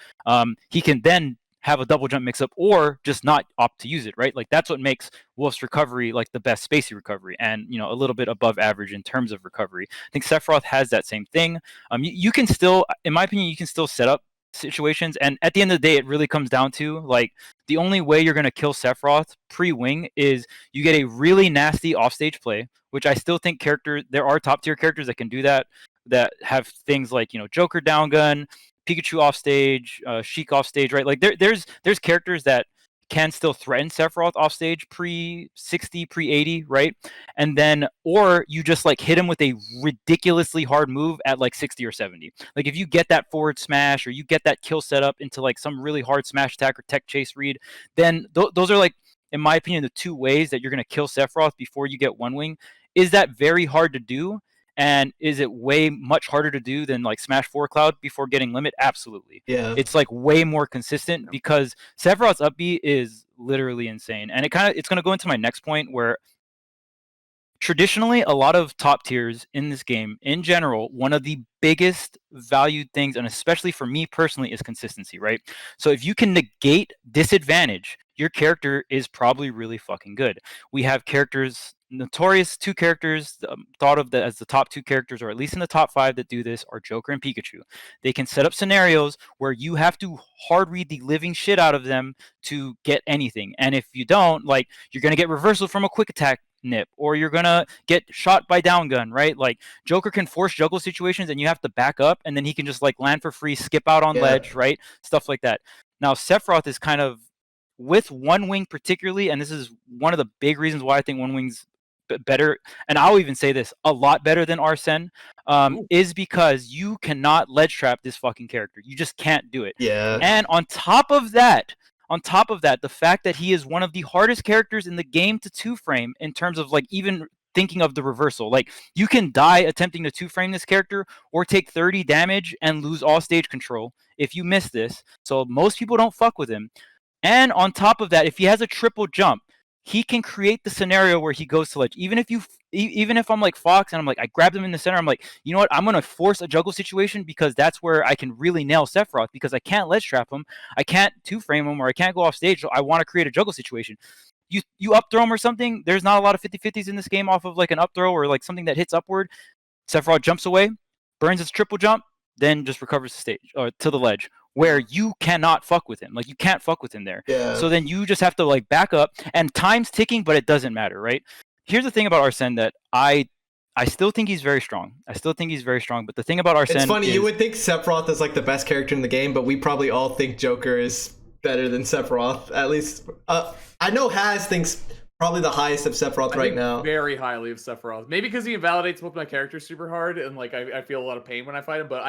he can then have a double jump mix-up, or just not opt to use it, right? Like, that's what makes Wolf's recovery like the best spacey recovery, and a little bit above average in terms of recovery. I think Sephiroth has that same thing. You can still, in my opinion, you can still set up situations, and at the end of the day, it really comes down to, like, the only way you're going to kill Sephiroth pre-wing is you get a really nasty offstage play, which I still think there are top tier characters that can do that. that have things like, Joker down gun, Pikachu off stage, Sheik off stage, right? Like there's characters that can still threaten Sephiroth off stage pre-60, pre-80, right? And then, or you just like hit him with a ridiculously hard move at like 60 or 70. Like if you get that forward smash or you get that kill set up into like some really hard smash attack or tech chase read, then those are like, in my opinion, the two ways that you're going to kill Sephiroth before you get One Wing. Is that very hard to do? And is it way much harder to do than like Smash 4 Cloud before getting Limit? Absolutely. Yeah. It's like way more consistent because Sephiroth's up B is literally insane. And it's going to go into my next point where traditionally a lot of top tiers in this game in general, one of the biggest valued things, and especially for me personally, is consistency, right? So if you can negate disadvantage, your character is probably really fucking good. We have characters, notorious two characters thought of as the top two characters, or at least in the top 5 that do this, are Joker and Pikachu. They can set up scenarios where you have to hard read the living shit out of them to get anything. And if you don't, like, you're going to get reversal from a quick attack nip, or you're going to get shot by down gun, right? Like Joker can force juggle situations and you have to back up, and then he can just like land for free, skip out on ledge, right? Stuff like that. Now Sephiroth is kind of, with One Wing particularly, and this is one of the big reasons why I think One Wing's better, and I'll even say this, a lot better than Arsene, is because you cannot ledge trap this fucking character. You just can't do it. Yeah. And on top of that, the fact that he is one of the hardest characters in the game to 2-frame in terms of like even thinking of the reversal. Like you can die attempting to 2-frame this character or take 30 damage and lose all stage control if you miss this. So most people don't fuck with him. And on top of that, if he has a triple jump, he can create the scenario where he goes to ledge. Even if I'm like Fox and I'm like, I grabbed him in the center, I'm like, you know what? I'm going to force a juggle situation because that's where I can really nail Sephiroth, because I can't ledge trap him. I can't 2-frame him, or I can't go off stage. So I want to create a juggle situation. You up throw him or something. There's not a lot of 50-50s in this game off of like an up throw or like something that hits upward. Sephiroth jumps away, burns his triple jump, then just recovers the stage or to the ledge, where you cannot fuck with him. Like you can't fuck with him there. Yeah. So then you just have to like back up, and time's ticking, but it doesn't matter, right? Here's the thing about Arsene that I still think he's very strong. But the thing about Arsene, it's funny, is, you would think Sephiroth is like the best character in the game, but we probably all think Joker is better than Sephiroth. At least I know Haz thinks probably the highest of Sephiroth right now. Very highly of Sephiroth. Maybe because he invalidates both my characters super hard, and like I feel a lot of pain when I fight him. But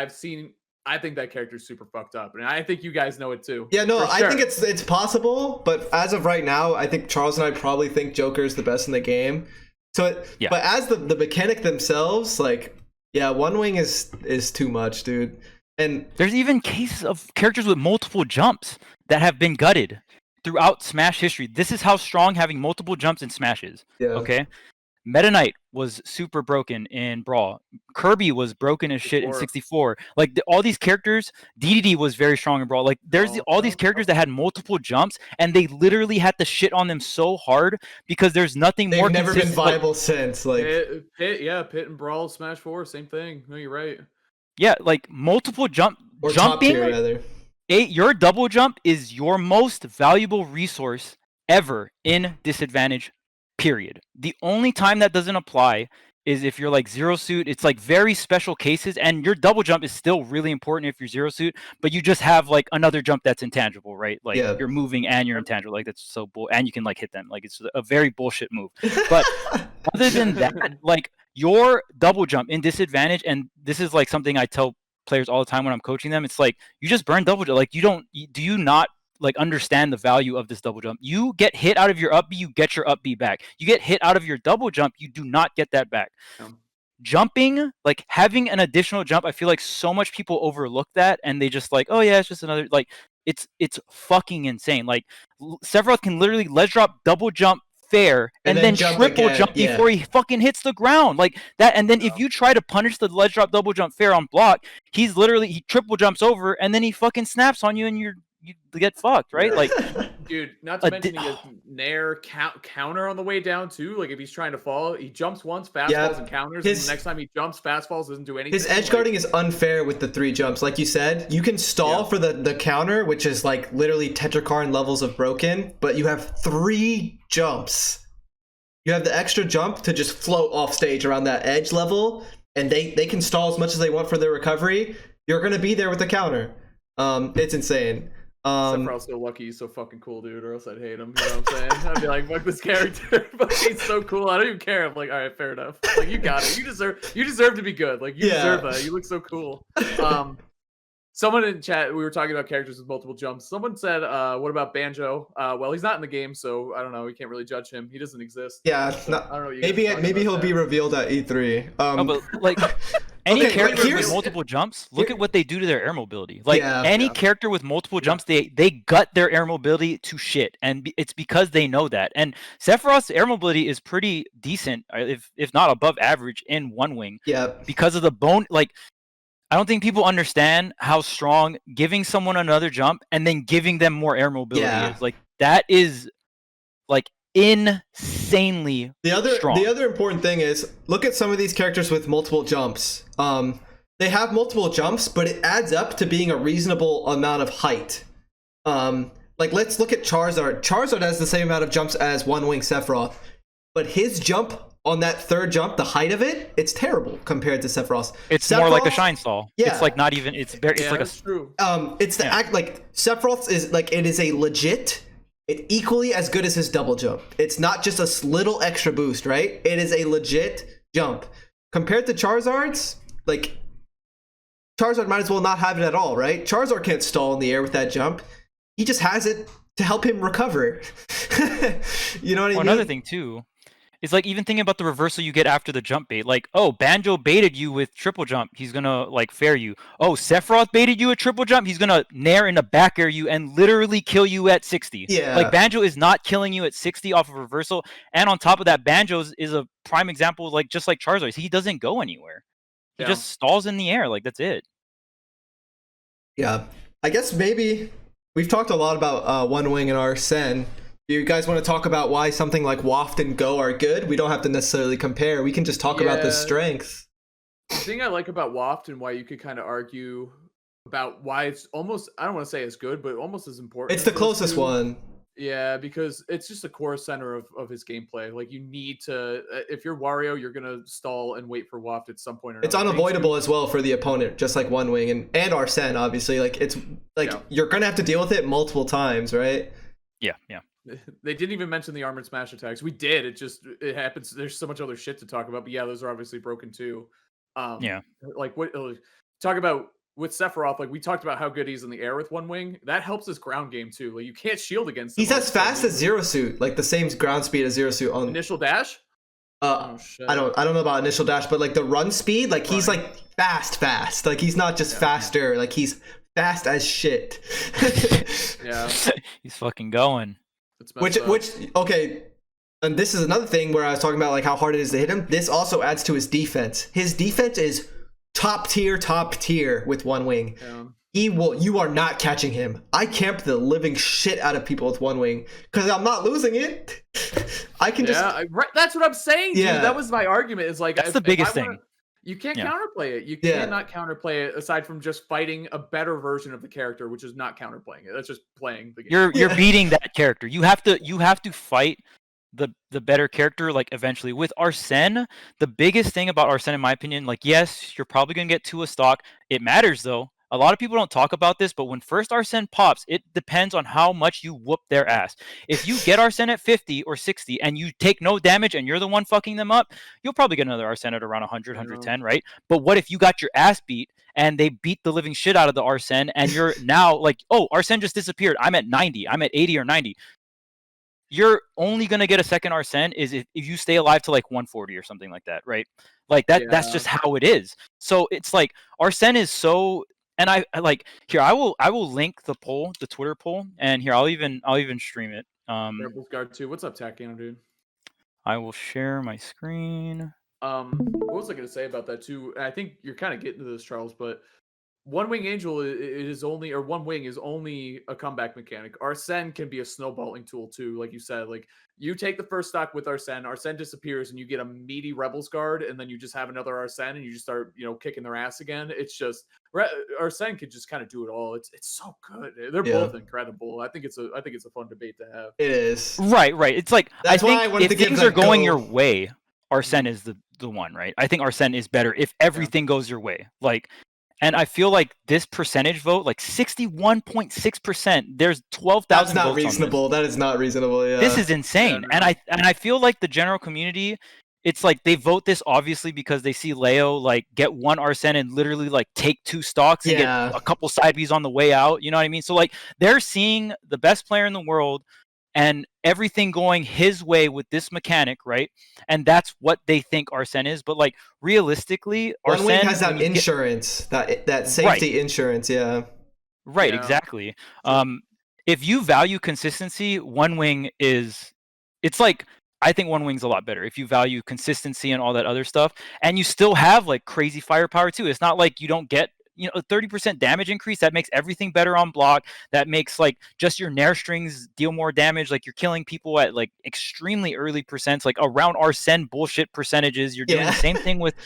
I think that character's super fucked up, and I think you guys know it too. Yeah, no, I think it's possible, but as of right now, I think Charles and I probably think Joker is the best in the game. So, but as the mechanic themselves, like, yeah, One Wing is too much, dude. And there's even cases of characters with multiple jumps that have been gutted throughout Smash history. This is how strong having multiple jumps in Smash is. Yeah. Okay. Meta Knight was super broken in Brawl. Kirby was broken as shit in 64. Like all these characters, DDD was very strong in Brawl. Like there's all these characters that had multiple jumps, and they literally had to shit on them so hard because there's nothing more. They've never been viable since. Like Pit and Brawl, Smash 4, same thing. No, you're right. Yeah, like multiple jumping. Top tier, rather. Your double jump is your most valuable resource ever in disadvantage. Period. The only time that doesn't apply is if you're like zero suit. It's like very special cases, and your double jump is still really important if you're zero suit, but you just have like another jump that's intangible, right? Like you're moving and you're intangible. Like that's so and you can like hit them. Like it's a very bullshit move. But other than that, like your double jump in disadvantage, and this is like something I tell players all the time when I'm coaching them. It's like you just burn double jump. Like do you not like understand the value of this double jump? You get hit out of your up B, you get your up B back. You get hit out of your double jump, you do not get that back. Jumping, like having an additional jump, I feel like so much people overlook that, and they just like, oh yeah, it's just another, like it's fucking insane. Like Sephiroth can literally ledge drop, double jump fair, and then triple jump before he fucking hits the ground like that. And then if you try to punish the ledge drop double jump fair on block, he triple jumps over, and then he fucking snaps on you, and you get fucked, right? Like, dude, not to mention he has nair counter on the way down too. Like if he's trying to fall, he jumps once, fast falls and counters, and the next time he jumps, fast falls, doesn't do anything. His edge guarding is unfair with the 3 jumps. Like you said, you can stall for the counter, which is like literally Tetrakarn levels of broken, but you have 3 jumps. You have the extra jump to just float off stage around that edge level. and they can stall as much as they want for their recovery, you're gonna be there with the counter. It's insane. Sephiroth's so lucky he's so fucking cool, dude, or else I'd hate him. You know what I'm saying? I'd be like, fuck this character, but he's so cool. I don't even care. I'm like, all right, fair enough. Like, you got it. You deserve to be good. Like, you deserve that. You look so cool. Someone in chat, we were talking about characters with multiple jumps. Someone said, what about Banjo? Well, he's not in the game, so I don't know. We can't really judge him. He doesn't exist. Yeah, so, I don't know. Maybe he'll be revealed at E3. No, but like any character with multiple jumps, look at what they do to their air mobility. Like any character with multiple jumps, they gut their air mobility to shit, and it's because they know that. And Sephiroth's air mobility is pretty decent, if not above average in One Wing. Yeah. Because of the bone, like. I don't think people understand how strong giving someone another jump and then giving them more air mobility is. Like, that is like insanely strong. The other important thing is, look at some of these characters with multiple jumps. They have multiple jumps, but it adds up to being a reasonable amount of height. Like, let's look at Charizard. Charizard has the same amount of jumps as One Wing Sephiroth, but his jump on that third jump, the height of it, it's terrible compared to Sephiroth. It's more like a shine stall. Yeah. It's like not even. It's very. It's like a. True. It's the act like Sephiroth's is like it is a legit. It equally as good as his double jump. It's not just a little extra boost, right? It is a legit jump compared to Charizard's. Like Charizard might as well not have it at all, right? Charizard can't stall in the air with that jump. He just has it to help him recover. You know what I mean? Another thing too. It's like even thinking about the reversal you get after the jump bait. Like, oh, Banjo baited you with triple jump. He's going to, like, fair you. Oh, Sephiroth baited you with triple jump. He's going to nair in the back air you and literally kill you at 60. Yeah. Like, Banjo is not killing you at 60 off of reversal. And on top of that, Banjo is a prime example, like, just like Charizard. He doesn't go anywhere. He just stalls in the air. Like, that's it. Yeah. I guess maybe we've talked a lot about One Wing and Arsene. You guys want to talk about why something like Waft and Go are good? We don't have to necessarily compare. We can just talk about the strengths. The thing I like about Waft and why you could kind of argue about why it's almost, I don't want to say as good, but almost as important. It's the closest one. Yeah, because it's just the core center of his gameplay. Like, you need to, if you're Wario, you're going to stall and wait for Waft at some point or another. It's unavoidable as well for the opponent, just like One Wing and Arsene, obviously. Like, it's like you're going to have to deal with it multiple times, right? Yeah. They didn't even mention the armored smash attacks. We did. It happens. There's so much other shit to talk about. But yeah, those are obviously broken too. Like what? Talk about with Sephiroth. Like, we talked about how good he's in the air with One Wing. That helps his ground game too. Like, you can't shield against him. He's as fast as Zero Suit, like the same ground speed as Zero Suit on initial dash. I don't know about initial dash, but like the run speed, like he's like fast. Like, he's not just faster. Like, he's fast as shit. Yeah, he's fucking going. Which okay, and this is another thing where I was talking about like how hard it is to hit him. This also adds to his defense. His defense is top tier with One Wing. You are not catching him. I camp the living shit out of people with One Wing because I'm not losing it. I can that's what I'm saying, dude. That was my argument. Is like, that's the biggest thing. You can't counterplay it. You cannot counterplay it aside from just fighting a better version of the character, which is not counterplaying it. That's just playing the game. You're beating that character. You have to fight the better character, like, eventually. With Arsene, the biggest thing about Arsene, in my opinion, like, yes, you're probably gonna get 2 a stock. It matters though. A lot of people don't talk about this, but when first Arsene pops, it depends on how much you whoop their ass. If you get Arsene at 50 or 60 and you take no damage and you're the one fucking them up, you'll probably get another Arsene at around 100, 110, right? But what if you got your ass beat and they beat the living shit out of the Arsene and you're now like, oh, Arsene just disappeared. I'm at 90. I'm at 80 or 90. You're only going to get a second Arsene is if you stay alive to like 140 or something like that, right? Like that's just how it is. So it's like Arsene is so... And I like here. I will link the poll, the Twitter poll, and here I'll even stream it. Rebels Guard 2. What's up, Tacano, dude? I will share my screen. What was I going to say about that too? I think you're kind of getting to this, Charles, but One Wing Angel One Wing is only a comeback mechanic. Arsene can be a snowballing tool too, like you said. Like, you take the first stock with Arsene disappears, and you get a meaty Rebels Guard, and then you just have another Arsene, and you just start, kicking their ass again. It's just Arsene could just kind of do it all. It's so good. They're both incredible. I think it's a fun debate to have. It is. Right. It's like, I think if things are going your way, Arsene is the one, right? I think Arsene is better if everything goes your way. Like, and I feel like this percentage vote, like 61.6%, there's 12,000 That's not votes reasonable. on this. That is not reasonable. Yeah. This is insane. And I feel like the general community, it's like they vote this obviously because they see Leo like get one Arsene and literally like take 2 stocks and get a couple side Bs on the way out. You know what I mean? So like they're seeing the best player in the world and everything going his way with this mechanic, right? And that's what they think Arsene is. But like realistically, One Wing Arsene has that insurance, that safety insurance, Right, exactly. If you value consistency, One Wing it's like, I think One Wing's a lot better if you value consistency and all that other stuff. And you still have like crazy firepower too. It's not like you don't get, you know, a 30% damage increase that makes everything better on block. That makes like just your Nair strings deal more damage. Like you're killing people at like extremely early percents, like around Arsene bullshit percentages. You're doing the same thing with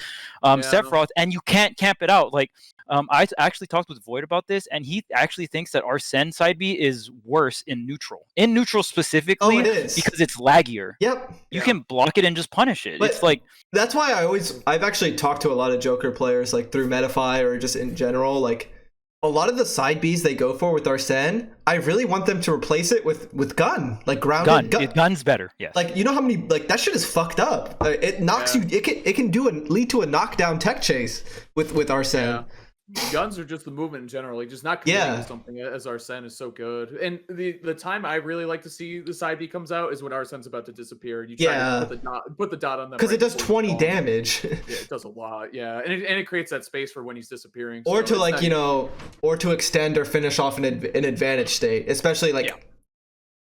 Sephiroth, and you can't camp it out. Like I actually talked with Void about this, and he actually thinks that Arsene side B is worse in neutral. In neutral specifically, because it's laggier. Yep. You can block it and just punish it. But it's like that's why I've actually talked to a lot of Joker players like through Metafy or just in general. Like a lot of the side Bs they go for with Arsene, I really want them to replace it with gun, like grounded gun. Gun's better. Yes. Like you know how many like that shit is fucked up. It knocks you. It can lead to a knockdown tech chase with Arsene. Yeah. Guns are just the movement in general. Like just not committing to something as Arsene is so good. And the time I really like to see the side B comes out is when Arsene's about to disappear. You try to put the dot on them because it does 20 damage. Yeah, it does a lot. Yeah, and it creates that space for when he's disappearing. Or to like or to extend or finish off an advantage state, especially like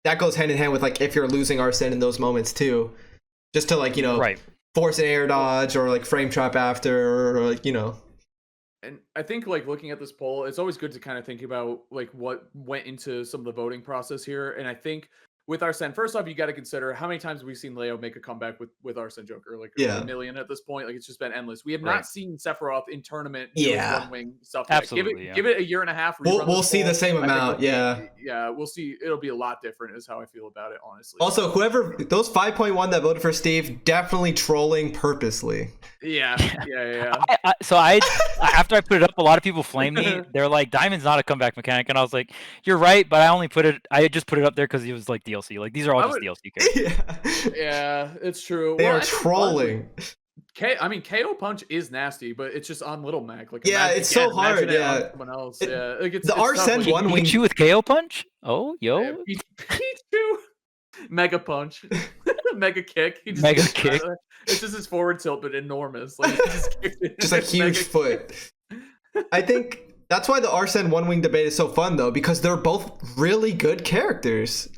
that goes hand in hand with like if you're losing Arsene in those moments too, just to like force an air dodge or like frame trap after or like And I think like looking at this poll, it's always good to kind of think about like what went into some of the voting process here. And I think with Arsene, first off, you got to consider how many times we've seen Leo make a comeback with Arsene Joker, like a million at this point. Like it's just been endless. We have not seen Sephiroth in tournament. One Wing stuff. Absolutely. Give it a year and a half. We'll see the same amount. We'll see. It'll be a lot different is how I feel about it, honestly. Also, whoever those 5.1 that voted for Steve, definitely trolling purposely. Yeah. So after I put it up, a lot of people flame me. They're like, Diamond's not a comeback mechanic, and I was like, you're right, but I just put it up there because he was like DLC. Like these are all just DLC characters. Yeah, it's true. They are trolling. KO Punch is nasty, but it's just on Little Mac. Like it's so hard. Someone else. Like it's Arsene One Wing. You with KO Punch? Oh, yo. Pichu. Mega Punch. Mega Kick. Kick. It's just his forward tilt, but enormous. Like just a huge foot. I think that's why the Arsene One Wing debate is so fun though, because they're both really good characters.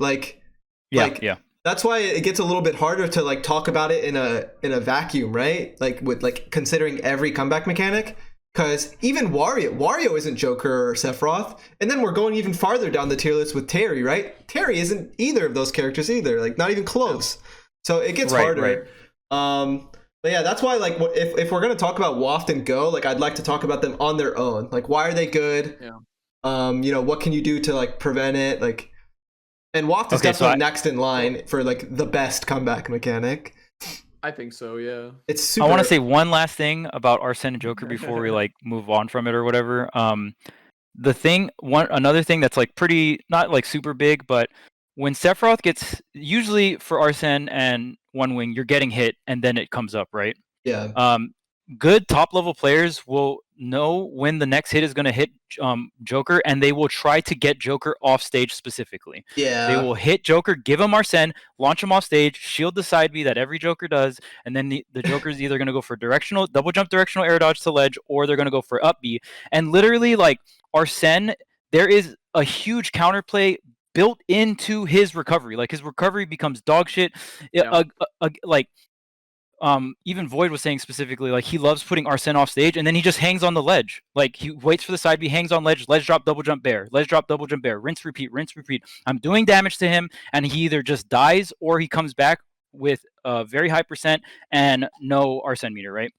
That's why it gets a little bit harder to like talk about it in a vacuum, right? Like with like considering every comeback mechanic. Because even Wario isn't Joker or Sephiroth, and then we're going even farther down the tier list with Terry, right? Terry isn't either of those characters either, like not even close. So it gets harder. But yeah, that's why like if we're gonna talk about Waft and Go, like I'd like to talk about them on their own. Like why are they good? What can you do to like prevent it? Like, and Waft is definitely next in line for like the best comeback mechanic. I think so, yeah. It's super. I want to say one last thing about Arsene and Joker before we like move on from it or whatever. Another thing that's like pretty not like super big, but when Sephiroth gets usually for Arsene and One Wing, you're getting hit and then it comes up, right? Yeah. Good top level players will know when the next hit is going to hit Joker, and they will try to get Joker off stage specifically. Yeah. They will hit Joker, give him Arsene, launch him off stage, shield the side B that every Joker does, and then the Joker is either going to go for double jump directional air dodge to ledge, or they're going to go for up B. And literally, like Arsene, there is a huge counterplay built into his recovery. Like his recovery becomes dog shit. Even Void was saying specifically, like he loves putting Arsene off stage, and then he just hangs on the ledge. Like he waits for the side B, hangs on ledge drop, double jump bear, ledge drop, double jump bear, rinse, repeat. I'm doing damage to him, and he either just dies or he comes back with a very high percent and no Arsene meter, right?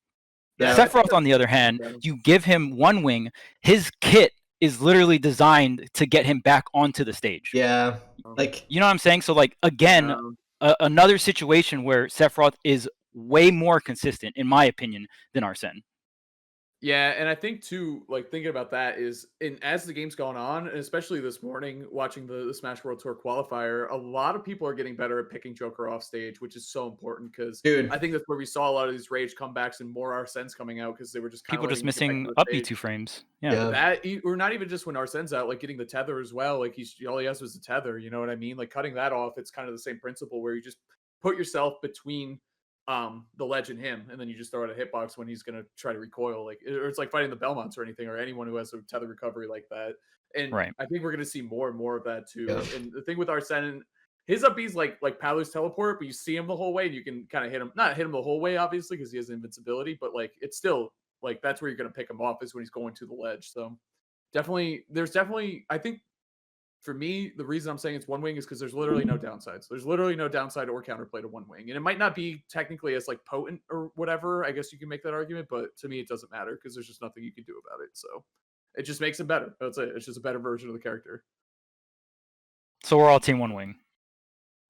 Yeah. Sephiroth, on the other hand, you give him One Wing, his kit is literally designed to get him back onto the stage. Yeah. Like, you know what I'm saying? So like again, another situation where Sephiroth is way more consistent, in my opinion, than Arsene. Yeah, and I think too, like thinking about that is, as the game's gone on, and especially this morning watching the Smash World Tour qualifier, a lot of people are getting better at picking Joker off stage, which is so important because I think that's where we saw a lot of these rage comebacks and more Arsene's coming out because they were just people just missing up B2 frames. Yeah, that or not even just when Arsene's out, like getting the tether as well. Like all he has was the tether. You know what I mean? Like cutting that off, it's kind of the same principle where you just put yourself between the ledge and him, and then you just throw out a hitbox when he's gonna try to recoil, like, or it's like fighting the Belmonts or anything, or anyone who has a tether recovery like that. And I think we're gonna see more and more of that too. And the thing with Arsene, his up B's like Palu's teleport, but you see him the whole way and you can kind of not hit him the whole way, obviously, because he has invincibility, but like it's still like that's where you're gonna pick him off is when he's going to the ledge. So there's definitely I think for me, the reason I'm saying it's One Wing is because there's literally no downsides. There's literally no downside or counterplay to One Wing. And it might not be technically as like potent or whatever. I guess you can make that argument, but to me, it doesn't matter because there's just nothing you can do about it. So it just makes it better. That's it. It's just a better version of the character. So we're all Team One Wing.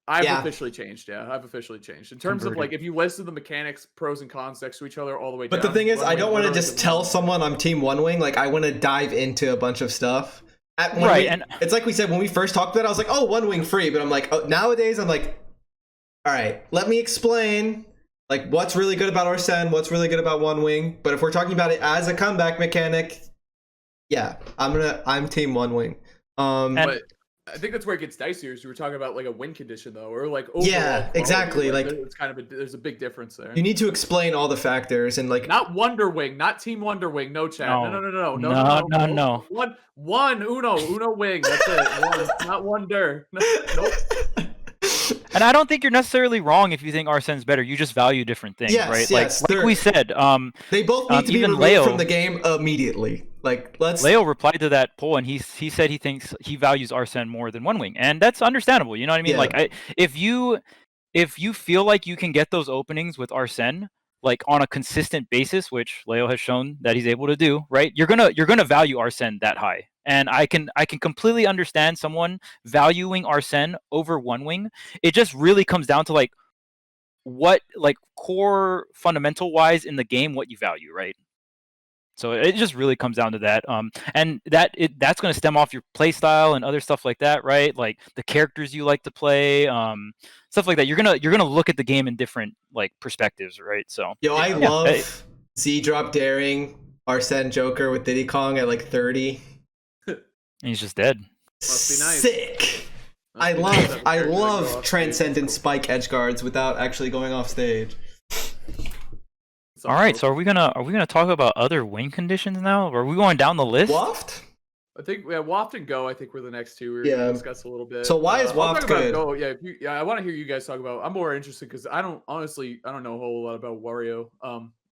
I've officially changed. Yeah, I've officially changed. In terms of like, if you listed the mechanics, pros and cons next to each other all the way down. But the thing is, I don't want to just tell someone I'm Team One Wing. Like, I want to dive into a bunch of stuff. And it's like we said when we first talked about it, I was like, oh, One Wing free. But I'm like, nowadays I'm like, all right, let me explain like what's really good about Arsene, what's really good about One Wing. But if we're talking about it as a comeback mechanic, yeah, I'm Team One Wing. But I think that's where it gets dicier. Is we were talking about like a win condition though, or like overall exactly. Like it's kind of there's a big difference there. You need to explain all the factors and like not Wonder Wing, not Team Wonder Wing. No chat. No. One Uno Wing. That's it. Not Wonder. Nope. And I don't think you're necessarily wrong if you think Arsene's better. You just value different things, right? Like we said, they both need to be removed from the game immediately. Like Leo replied to that poll, and he said he values Arsene more than One Wing, and that's understandable. You know what I mean? Like if you feel like you can get those openings with Arsene like on a consistent basis, which Leo has shown that he's able to do, right? You're gonna value Arsene that high. And I can completely understand someone valuing Arsene over One Wing. It just really comes down to like what like core fundamental wise in the game what you value, right? So it just really comes down to that. And that's going to stem off your play style and other stuff like that, right? Like the characters you like to play, stuff like that. You're gonna look at the game in different like perspectives, right? So I love Z drop daring Arsene Joker with Diddy Kong at like 30. And he's just dead. Must be nice. Sick. I love transcendent spike edge guards without actually going off stage. All right, so are we gonna talk about other wing conditions now? Or are we going down the list? Waft? I think Waft and Go. I think we're the next two. We're gonna discuss a little bit. So why is Waft good? Go. I want to hear you guys talk about. I'm more interested because I don't know a whole lot about Wario.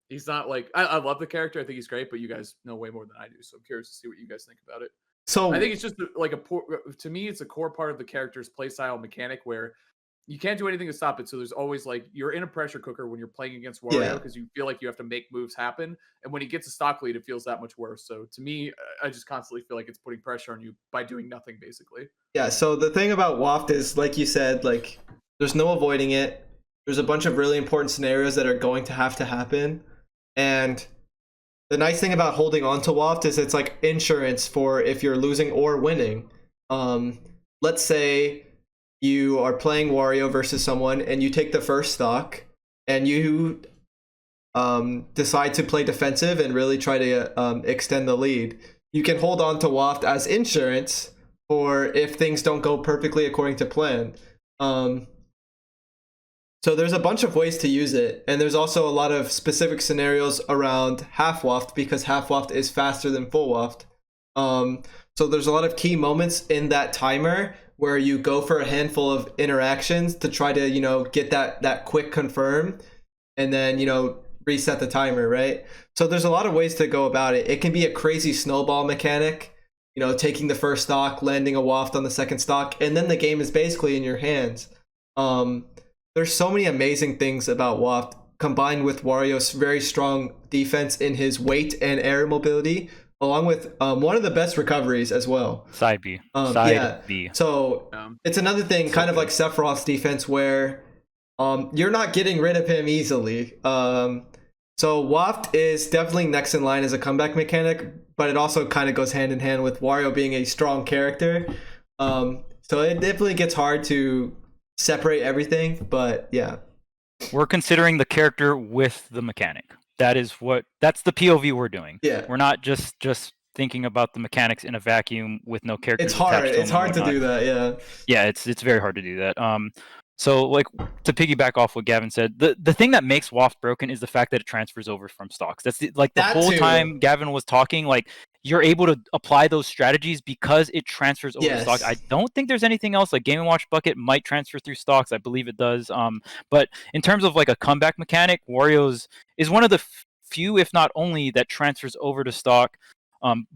He's not like I love the character. I think he's great, but you guys know way more than I do. So I'm curious to see what you guys think about it. So I think it's just like to me, it's a core part of the character's playstyle mechanic where you can't do anything to stop it. So there's always like you're in a pressure cooker when you're playing against Wario because you feel like you have to make moves happen. And when he gets a stock lead, it feels that much worse. So to me, I just constantly feel like it's putting pressure on you by doing nothing, basically. Yeah. So the thing about Waft is, like you said, like there's no avoiding it. There's a bunch of really important scenarios that are going to happen. And the nice thing about holding on to Waft is it's like insurance for if you're losing or winning. Let's say you are playing Wario versus someone and you take the first stock and you decide to play defensive and really try to extend the lead. You can hold on to Waft as insurance for if things don't go perfectly according to plan. So there's a bunch of ways to use it, and there's also a lot of specific scenarios around half waft because half waft is faster than full waft. So there's a lot of key moments in that timer where you go for a handful of interactions to try to, get that quick confirm and then, reset the timer, right? So there's a lot of ways to go about it. It can be a crazy snowball mechanic, taking the first stock, landing a waft on the second stock, and then the game is basically in your hands. There's so many amazing things about Waft combined with Wario's very strong defense in his weight and air mobility, along with one of the best recoveries as well. Side B. B. So it's another thing, kind of like Sephiroth's defense, where you're not getting rid of him easily. So Waft is definitely next in line as a comeback mechanic, but it also kind of goes hand in hand with Wario being a strong character. So it definitely gets hard to separate everything, but yeah. We're considering the character with the mechanic. That's the POV we're doing. Yeah. We're not just thinking about the mechanics in a vacuum with no characters. It's hard. It's hard to do that, yeah. Yeah, it's very hard to do that. So like to piggyback off what Gavin said, the thing that makes Waft broken is the fact that it transfers over from stocks. That's the whole time Gavin was talking, like you're able to apply those strategies because it transfers over stocks. I don't think there's anything else. Like Game & Watch Bucket might transfer through stocks. I believe it does. But in terms of like a comeback mechanic, Wario's is one of the few, if not only, that transfers over to stock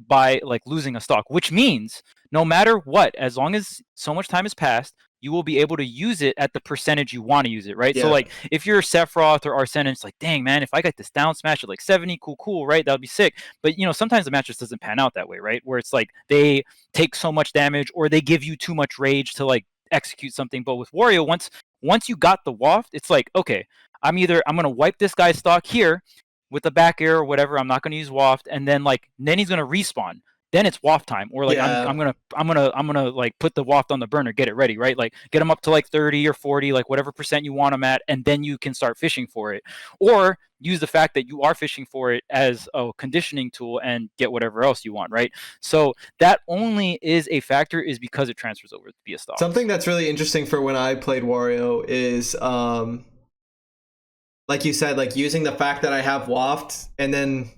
by like losing a stock, which means no matter what, as long as so much time has passed, you will be able to use it at the percentage you want to use it, right? Yeah. So like if you're Sephiroth or Arsene, it's like, dang man, if I got this down smash at like 70, cool, right? That would be sick. But you know, sometimes the match just doesn't pan out that way, right? Where it's like they take so much damage or they give you too much rage to like execute something. But with Wario, once you got the Waft, it's like, okay, I'm gonna wipe this guy's stock here with the back air or whatever. I'm not gonna use Waft, and then he's gonna respawn. Then it's Waft time, or like I'm gonna like put the Waft on the burner, get it ready, right? Like get them up to like 30 or 40, like whatever percent you want them at, and then you can start fishing for it, or use the fact that you are fishing for it as a conditioning tool and get whatever else you want, right? So that only is a factor is because it transfers over via stock. Something that's really interesting for when I played Wario is like you said, like using the fact that I have Waft and then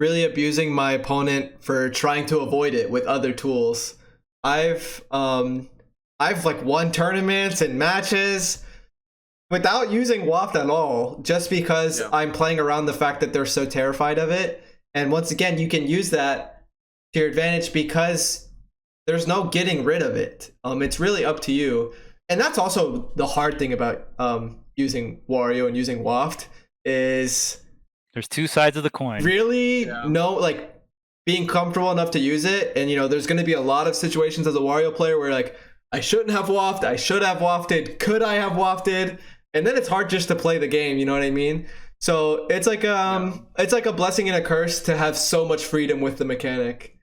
really abusing my opponent for trying to avoid it with other tools. I've like won tournaments and matches without using Waft at all, just because I'm playing around the fact that they're so terrified of it. And once again, you can use that to your advantage because there's no getting rid of it. It's really up to you. And that's also the hard thing about using Wario and using Waft is there's two sides of the coin. Really like being comfortable enough to use it. And, you know, there's going to be a lot of situations as a Wario player where like, I shouldn't have Waft. I should have wafted. Could I have wafted? And then it's hard just to play the game. You know what I mean? So it's like it's like a blessing and a curse to have so much freedom with the mechanic.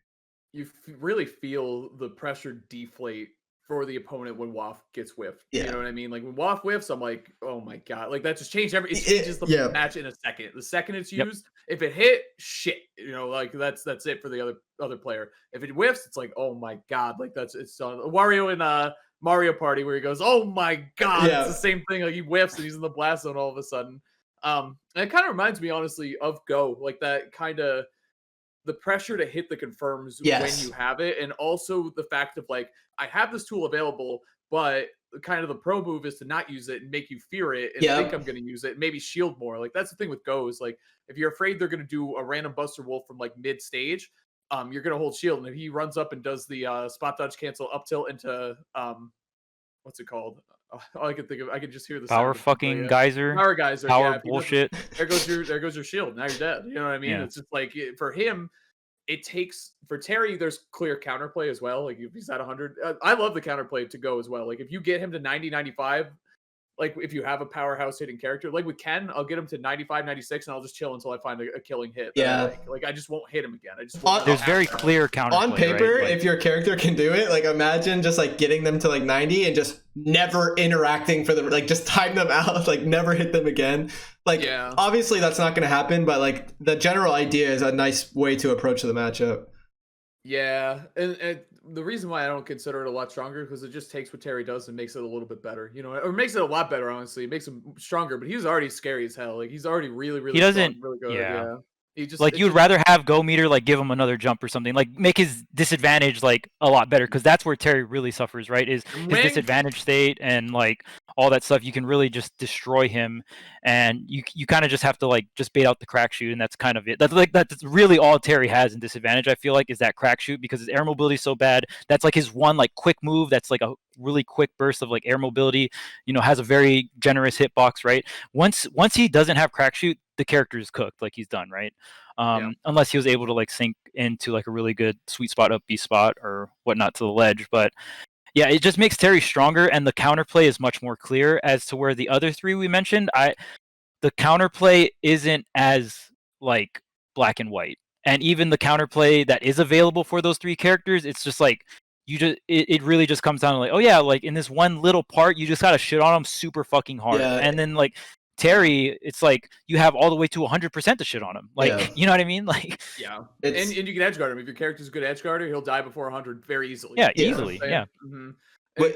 You really feel the pressure deflate for the opponent when Waft gets whiffed. You know what I mean? Like when Waft whiffs, I'm like, oh my god, like that just changed it changes the match in a second. The second it's used, if it hit, shit, you know, like that's it for the other player. If it whiffs, it's like, oh my god, like it's Wario in Mario Party where he goes, oh my god, it's the same thing. Like he whiffs and he's in the blast zone all of a sudden. And it kind of reminds me honestly of Go, like that kind of the pressure to hit the confirms when you have it, and also the fact of like, I have this tool available, but kind of the pro move is to not use it and make you fear it and think I'm going to use it and maybe shield more. Like that's the thing with Go is like, if you're afraid they're going to do a random Buster Wolf from like mid stage, you're going to hold shield. And if he runs up and does the spot dodge cancel up tilt into, what's it called? All I can think of, I can just hear the power fucking geyser. Power geyser. Power bullshit. There goes your shield. Now you're dead. You know what I mean? It's just like for him, it takes for Terry. There's clear counterplay as well. Like if he's at 100, I love the counterplay to Go as well. Like if you get him to 90, 95, like if you have a powerhouse hitting character, like with Ken, I'll get him to 95, 96, and I'll just chill until I find a killing hit. Like I just won't hit him again. I just won't. There's very clear counterplay. On paper, right? If your character can do it, like imagine just like getting them to like 90 and just never interacting for them, like just time them out, like never hit them again. Like obviously that's not going to happen, but like the general idea is a nice way to approach the matchup. Yeah, and the reason why I don't consider it a lot stronger because it just takes what Terry does and makes it a little bit better, you know, or makes it a lot better. Honestly, it makes him stronger. But he's already scary as hell. Like he's already really he doesn't strong, really good. He just like you'd rather have Go meter like give him another jump or something, like make his disadvantage like a lot better, because that's where Terry really suffers, right? Is his disadvantage state and like all that stuff. You can really just destroy him, and you kind of just have to like just bait out the crack shoot, and that's kind of it. That's really all Terry has in disadvantage, I feel like, is that crack shoot, because his air mobility is so bad. That's like his one like quick move that's like a really quick burst of like air mobility, you know, has a very generous hitbox, right? Once he doesn't have crack shoot, the character is cooked, like he's done, right? Unless he was able to like sink into like a really good sweet spot up B spot or whatnot to the ledge. But Yeah, it just makes Terry stronger, and the counterplay is much more clear as to where the other three we mentioned. The counterplay isn't as like black and white, and even the counterplay that is available for those three characters, it's just like it really just comes down to like, oh yeah, like in this one little part, you just gotta shit on them super fucking hard, and then like Terry, it's like you have all the way to 100% to shit on him. Like, you know what I mean? Like, and you can edge guard him. If your character's a good edge guarder, he'll die before 100 very easily. Yeah, easily. Yeah. Mm-hmm.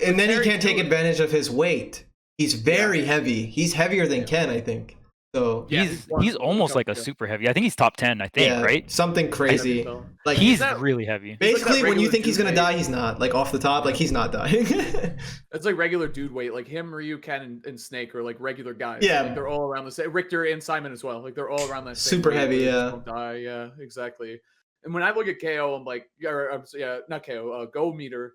And then he can't take advantage of his weight. He's very heavy. He's heavier than Ken, I think. So he's almost like a super heavy. I think he's top 10. I think, right? Something crazy. Like he's really heavy. Basically, when you think he's gonna die, he's not. Like off the top, like he's not dying. It's like regular dude weight. Like him, Ryu, Ken, and Snake are like regular guys. Yeah, like they're all around the same. Richter and Simon as well. Like they're all around that same super heavy. Yeah. Don't die. Yeah, exactly. And when I look at KO, I'm like, not KO. Go meter.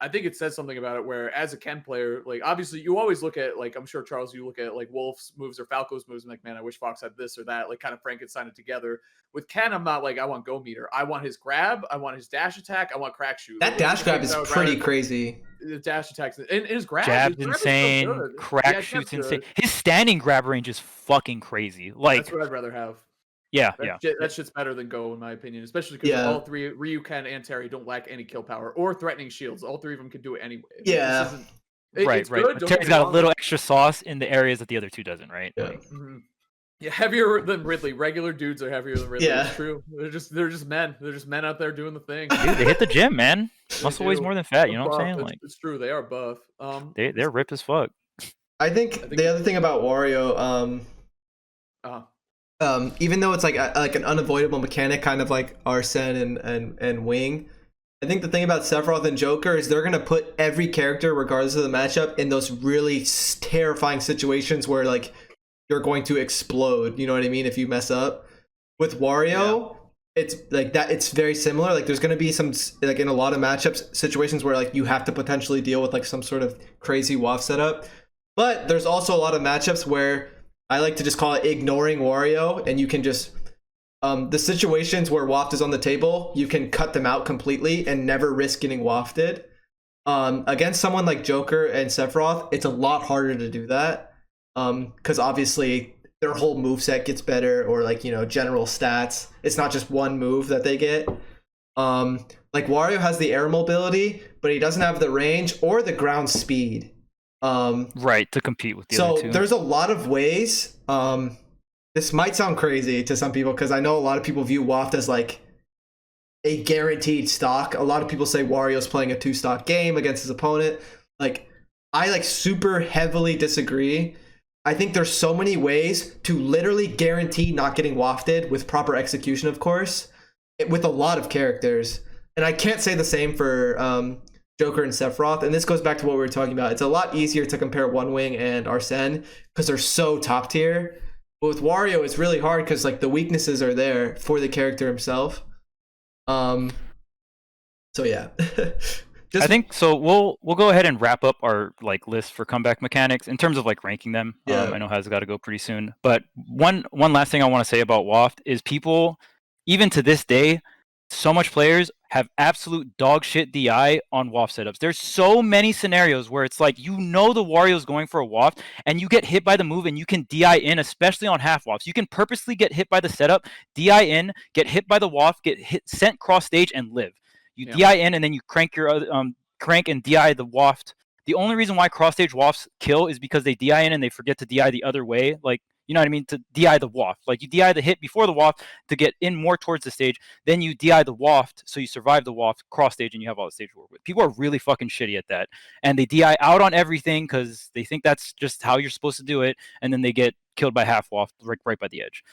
I think it says something about it where as a Ken player, like obviously you always look at like, I'm sure Charles, you look at like Wolf's moves or Falco's moves and like, man, I wish Fox had this or that, like kind of Frankenstein it together. With Ken, I'm not like, I want go meter. I want his grab. I want his dash attack. I want crack shoot. That dash grab is pretty crazy. The dash attacks and his grab. Jab's insane. So crack shoot's insane. His standing grab range is fucking crazy. Like that's what I'd rather have. Yeah, that shit's better than Go in my opinion, especially because all three, Ryu, Ken, and Terry don't lack any kill power or threatening shields. All three of them can do it anyway. Yeah, right. But Terry's got a little extra sauce in the areas that the other two doesn't, right? Yeah. Like, yeah, heavier than Ridley. Regular dudes are heavier than Ridley. Yeah, it's true. They're just men. They're just men out there doing the thing. Dude, they hit the gym, man. Muscle weighs more than fat. You know what I'm saying? Like it's true. They are buff. They're ripped as fuck. I think the other thing about Wario, even though it's like an unavoidable mechanic, kind of like Arsene and Wing, I think the thing about Sephiroth and Joker is they're gonna put every character, regardless of the matchup, in those really terrifying situations where like you're going to explode. You know what I mean? If you mess up. With Wario, it's like that. It's very similar. Like there's gonna be some like in a lot of matchups situations where like you have to potentially deal with like some sort of crazy Waft setup, but there's also a lot of matchups where I like to just call it ignoring Wario, and you can just the situations where Waft is on the table, you can cut them out completely and never risk getting wafted. Against someone like Joker and Sephiroth, it's a lot harder to do that because obviously their whole moveset gets better, or like, you know, general stats. It's not just one move that they get. Like Wario has the air mobility, but he doesn't have the range or the ground speed. Right, to compete with the other two. So there's a lot of ways. This might sound crazy to some people because I know a lot of people view Waft as like a guaranteed stock. A lot of people say Wario's playing a 2-stock game against his opponent. Like, I like super heavily disagree. I think there's so many ways to literally guarantee not getting wafted with proper execution, of course, with a lot of characters. And I can't say the same for Joker and Sephiroth, and this goes back to what we were talking about. It's a lot easier to compare One Wing and Arsene because they're so top tier. But with Wario, it's really hard because like the weaknesses are there for the character himself. So yeah. I think so. We'll go ahead and wrap up our like list for comeback mechanics in terms of like ranking them. I know has got to go pretty soon, but one last thing I want to say about Waft is people, even to this day, so much players have absolute dog shit DI on Waft setups. There's so many scenarios where it's like, you know, the Wario's going for a Waft and you get hit by the move and you can DI in, especially on half Wafts. You can purposely get hit by the setup, DI in, get hit by the Waft, get hit, sent cross stage and live. You DI in and then you crank your crank and DI the Waft. The only reason why cross stage Wafts kill is because they DI in and they forget to DI the other way. Like, you know what I mean? To DI the Waft. Like you DI the hit before the Waft to get in more towards the stage. Then you DI the Waft so you survive the Waft cross stage and you have all the stage to work with. People are really fucking shitty at that. And they DI out on everything because they think that's just how you're supposed to do it. And then they get killed by half Waft right by the edge.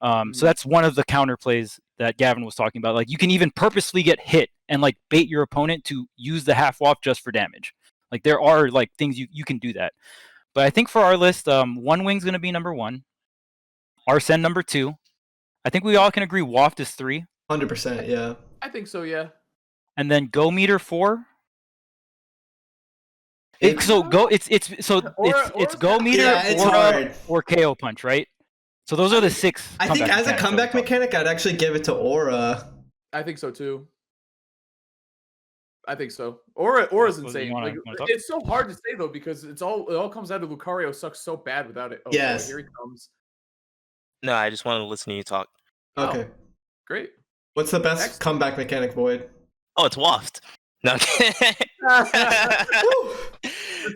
So that's one of the counter plays that Gavin was talking about. Like you can even purposely get hit and like bait your opponent to use the half Waft just for damage. Like there are like things you can do that. But I think for our list, One Wing's going to be number 1. Arsene number 2. I think we all can agree Waft is 3. 100%, yeah. I think so, yeah. And then Go Meter 4. It's Go Meter, Aura, or KO Punch, right? So those are the 6. I think as a comeback mechanic, I'd actually give it to Aura. I think so too. I think so. Aura's insane. Wanna it's so hard to say though because it all comes down to Lucario sucks so bad without it. Oh, yes. Boy, here he comes. No, I just wanted to listen to you talk. Okay. Oh, great. What's the best comeback mechanic, Void? Oh, it's Waft. No.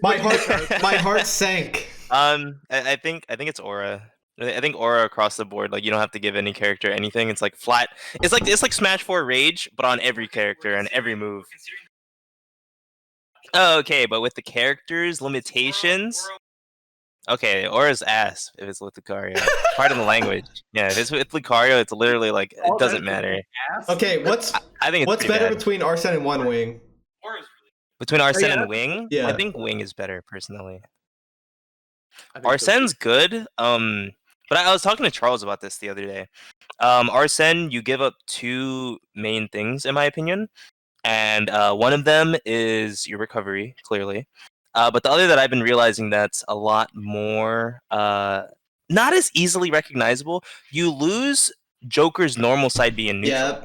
my heart sank. I think it's Aura. I think Aura across the board. Like you don't have to give any character anything. It's like flat. It's like Smash 4 Rage, but on every character and every move. Oh, okay, but with the characters limitations. Okay, Aura's ass if it's with Lucario. Pardon the language. Yeah, if it's with Lucario, it's literally like it doesn't matter. Okay, I think what's better between Arsene and One Wing? Between Arsene and Wing? Yeah. I think Wing is better personally. Arsene's good. But I was talking to Charles about this the other day. Arsene, you give up two main things in my opinion. And one of them is your recovery, clearly. But the other that I've been realizing that's a lot more not as easily recognizable. You lose Joker's normal side B in neutral. Yeah.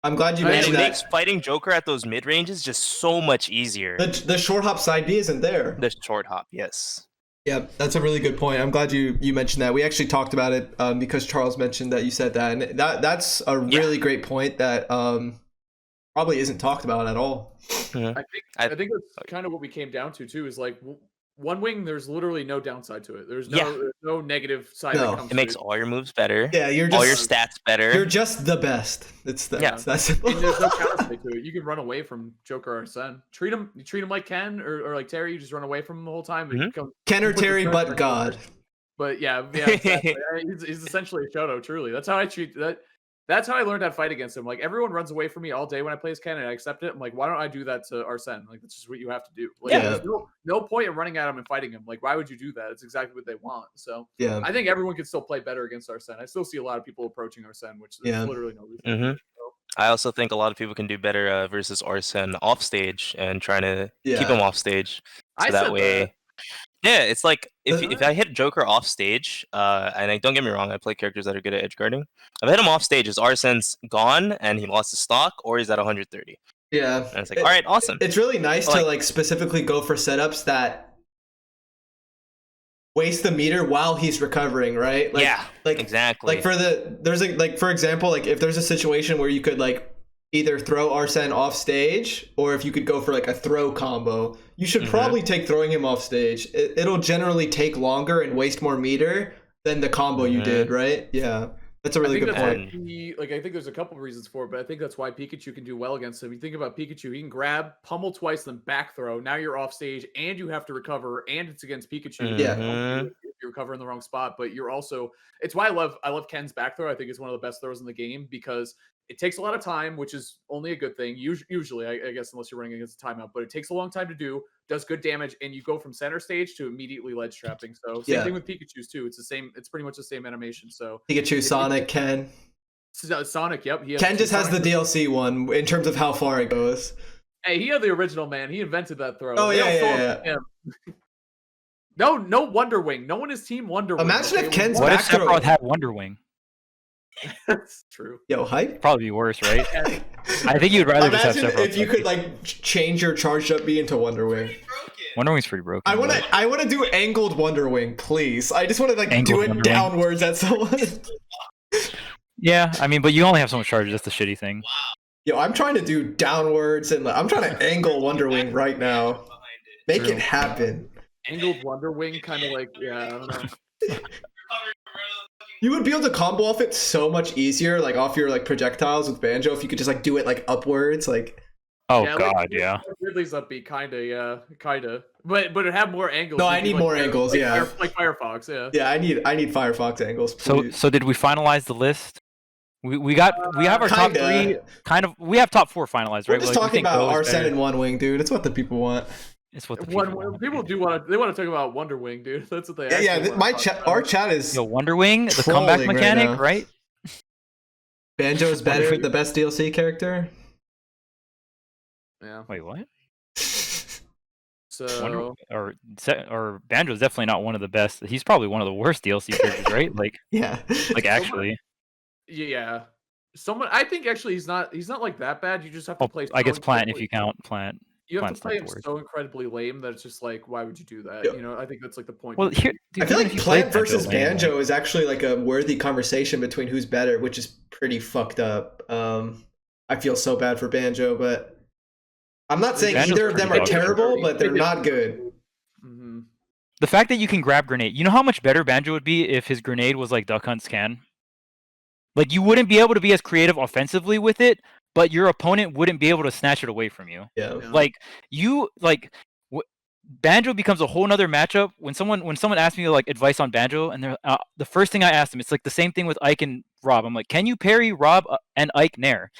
I'm glad you mentioned that. And it makes fighting Joker at those mid ranges just so much easier. The short hop side B isn't there. The short hop, yes. Yeah, that's a really good point. I'm glad you mentioned that. We actually talked about it because Charles mentioned that you said that, and that's a really great point that probably isn't talked about at all. Mm-hmm. I think that's kind of what we came down to too. Is like One Wing. There's literally no downside to it. There's no negative side. No. That comes it makes all your moves better. Yeah, you're just, all your stats better. You're just the best. It's that's simple. And there's no counter to it. You can run away from Joker or Arsene. Treat him like Ken or like Terry. You just run away from him the whole time. And Ken or Terry, but God. But yeah, exactly. he's essentially a Shoto. Truly, that's how I treat that. That's how I learned how to fight against him. Like everyone runs away from me all day when I play as Ken, and I accept it. I'm like, why don't I do that to Arsene? Like that's just what you have to do. Like, there's no point in running at him and fighting him. Like why would you do that? It's exactly what they want. So I think everyone can still play better against Arsene. I still see a lot of people approaching Arsene, which there's literally no reason. So. I also think a lot of people can do better versus Arsene off stage and trying to keep him off stage. So that way. Yeah, it's like if I hit Joker off stage, and don't get me wrong, I play characters that are good at edge guarding. If I hit him off stage, is Arsene's gone and he lost his stock, or is that 130? Yeah, and it's like, all right, awesome. It's really nice to like specifically go for setups that waste the meter while he's recovering, right? Like exactly. Like for example, like if there's a situation where you could like either throw Arsene off stage, or if you could go for like a throw combo, you should probably take throwing him off stage. It'll generally take longer and waste more meter than the combo you did, right? Yeah, that's a really good point. I think there's a couple of reasons for it, but I think that's why Pikachu can do well against him. You think about Pikachu, he can grab, pummel twice, then back throw. Now you're off stage, and you have to recover, and it's against Pikachu. Yeah. You're recovering the wrong spot, but you're also. It's why I love Ken's back throw. I think it's one of the best throws in the game because it takes a lot of time, which is only a good thing. Usually, I guess, unless you're running against a timeout, but it takes a long time to do, does good damage, and you go from center stage to immediately ledge trapping. So same thing with Pikachu's too. It's the same. It's pretty much the same animation. So Pikachu, Sonic, Ken. Sonic, yep. Ken just has the DLC one in terms of how far it goes. Hey, he had the original, man. He invented that throw. Oh, yeah. No Wonder Wing. No one is Team Wonder Wing. Imagine if Ken's what back if Sephiroth had Wonder Wing? That's true. Yo, hype? Probably be worse, right? I think you'd rather just have Sephiroth. If you could like change your charged up B into Wonder Wing. Wonder Wing's pretty broken. I wanna do angled Wonder Wing, please. I just wanna like do it downwards at someone. Yeah, I mean, but you only have so much charge. That's the shitty thing. Yo, I'm trying to do downwards and I'm trying to angle Wonder Wing right now. Make it happen. Angled Wonder Wing, kind of like I don't know. You would be able to combo off it so much easier, like off your like projectiles with Banjo, if you could just like do it like upwards, like. Oh god, yeah. Ridley's upbeat, kinda. But it had more angles. No, I need more angles. Like Firefox, yeah. Yeah, I need Firefox angles. Please. So did we finalize the list? We have our top three. We have top four finalized, right? We're just talking about Arsene and One Wing, dude. It's what the people want. It's what the people want. They want to talk about Wonder Wing, dude. That's what they. Our chat is. Wonder Wing, the comeback mechanic, right? Banjo's better, the best DLC character. Yeah. Wait, what? So or Banjo's definitely not one of the best. He's probably one of the worst DLC characters, right? Like yeah. Like actually. Yeah. someone. I think actually he's not like that bad. You just have to play. I guess Plant if you count Plant. You have Plant's to play him like so incredibly lame that it's just like, why would you do that? Yep. You know, I think that's like the point. Well, here, dude, I feel like if you Plant play versus Banjo lame, is actually like a worthy conversation between who's better, which is pretty fucked up. I feel so bad for Banjo, but I'm not saying Banjo's either of them are pretty terrible, but they're not good. Mm-hmm. the fact that you can grab grenade, you know how much better Banjo would be if his grenade was like Duck Hunt's can? Like, you wouldn't be able to be as creative offensively with it, but your opponent wouldn't be able to snatch it away from you. Yeah. Like, Banjo becomes a whole nother matchup. When someone asks me like advice on Banjo, and they're the first thing I ask them, it's like the same thing with Ike and Rob. I'm like, can you parry Rob and Ike Nair?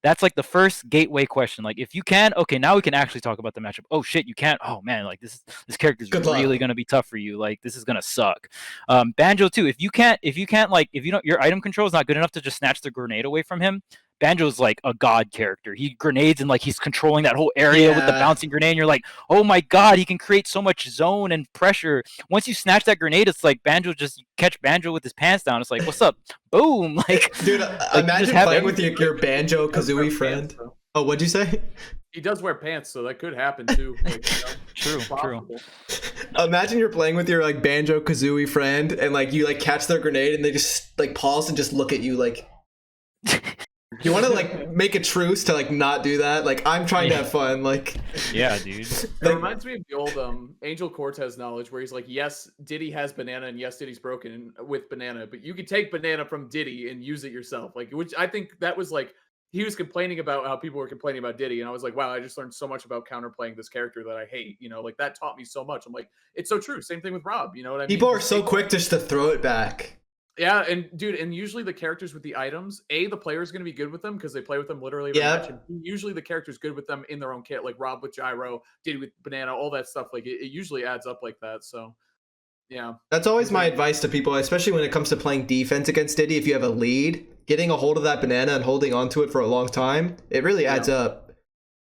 That's like the first gateway question. Like, if you can, okay, now we can actually talk about the matchup. Oh shit, you can't. Oh man, like this character's really gonna be tough for you. Like, this is gonna suck. Banjo too. If you can't, like, if you don't, your item control is not good enough to just snatch the grenade away from him. Banjo's like a god character. He grenades and like he's controlling that whole area with the bouncing grenade. And you're like, oh my god, he can create so much zone and pressure. Once you snatch that grenade, it's like Banjo just catch Banjo with his pants down. It's like, what's up? Boom! Like, dude, imagine playing with your Banjo Kazooie friend. Pants, oh, what'd you say? He does wear pants, so that could happen too. Like, true. Imagine you're playing with your like Banjo Kazooie friend, and like you like catch their grenade, and they just like pause and just look at you like. You want to like make a truce to like not do that? Like, I'm trying to have fun. Like, yeah, dude. It reminds me of the old Angel Cortez knowledge, where he's like, yes, Diddy has banana, and yes, Diddy's broken with banana, but you can take banana from Diddy and use it yourself. Like, which I think that was like he was complaining about how people were complaining about Diddy, and I was like, wow, I just learned so much about counterplaying this character that I hate. You know, like that taught me so much. I'm like, it's so true. Same thing with Rob. You know what I mean? People are so quick just to throw it back. Yeah, and dude, and usually the characters with the items, the player is going to be good with them because they play with them literally every match. And usually the character's good with them in their own kit, like Rob with Gyro, Diddy with Banana, all that stuff. Like, it usually adds up like that. So, yeah. That's always my advice to people, especially when it comes to playing defense against Diddy. If you have a lead, getting a hold of that banana and holding onto it for a long time, it really adds up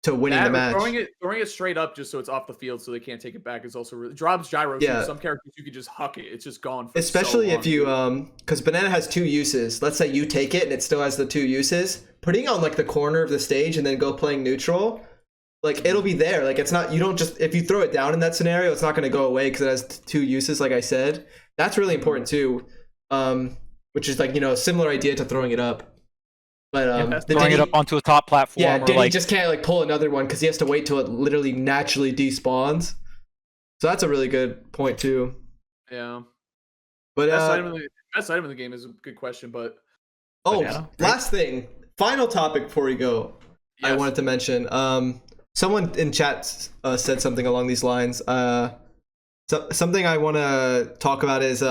to winning the match. Throwing it straight up just so it's off the field so they can't take it back is also really drops Gyro too. Some characters you could just huck it. It's just gone. For especially so long, if you because banana has 2 uses. Let's say you take it and it still has the 2 uses. Putting it on like the corner of the stage and then go playing neutral, like it'll be there. Like, it's not, you don't just, if you throw it down in that scenario, it's not going to go away because it has 2 uses. Like I said, that's really important too. Which is like, you know, a similar idea to throwing it up. But throwing it up onto a top platform. Yeah, Diddy like, just can't like pull another one because he has to wait till it literally naturally despawns. So that's a really good point too. Yeah. But best item in the game is a good question, but last thing, final topic before we go. Yes. I wanted to mention. Someone in chat said something along these lines. Something I want to talk about is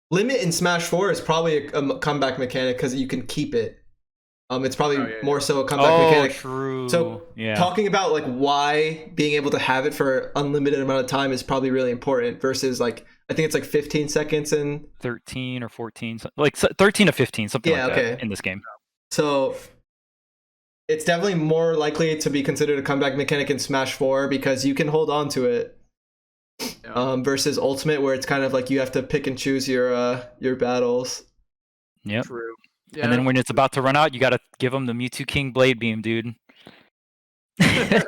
Limit in Smash 4 is probably a comeback mechanic because you can keep it. It's probably more so a comeback mechanic. True. So talking about like why being able to have it for unlimited amount of time is probably really important versus like, I think it's like 15 seconds and 13 or 14, like 13 to 15, something like that in this game. So it's definitely more likely to be considered a comeback mechanic in Smash 4 because you can hold on to it. Versus Ultimate, where it's kind of like you have to pick and choose your battles. Yep. True. Yeah. And then when it's about to run out, you got to give them the Mewtwo King Blade Beam, dude. True.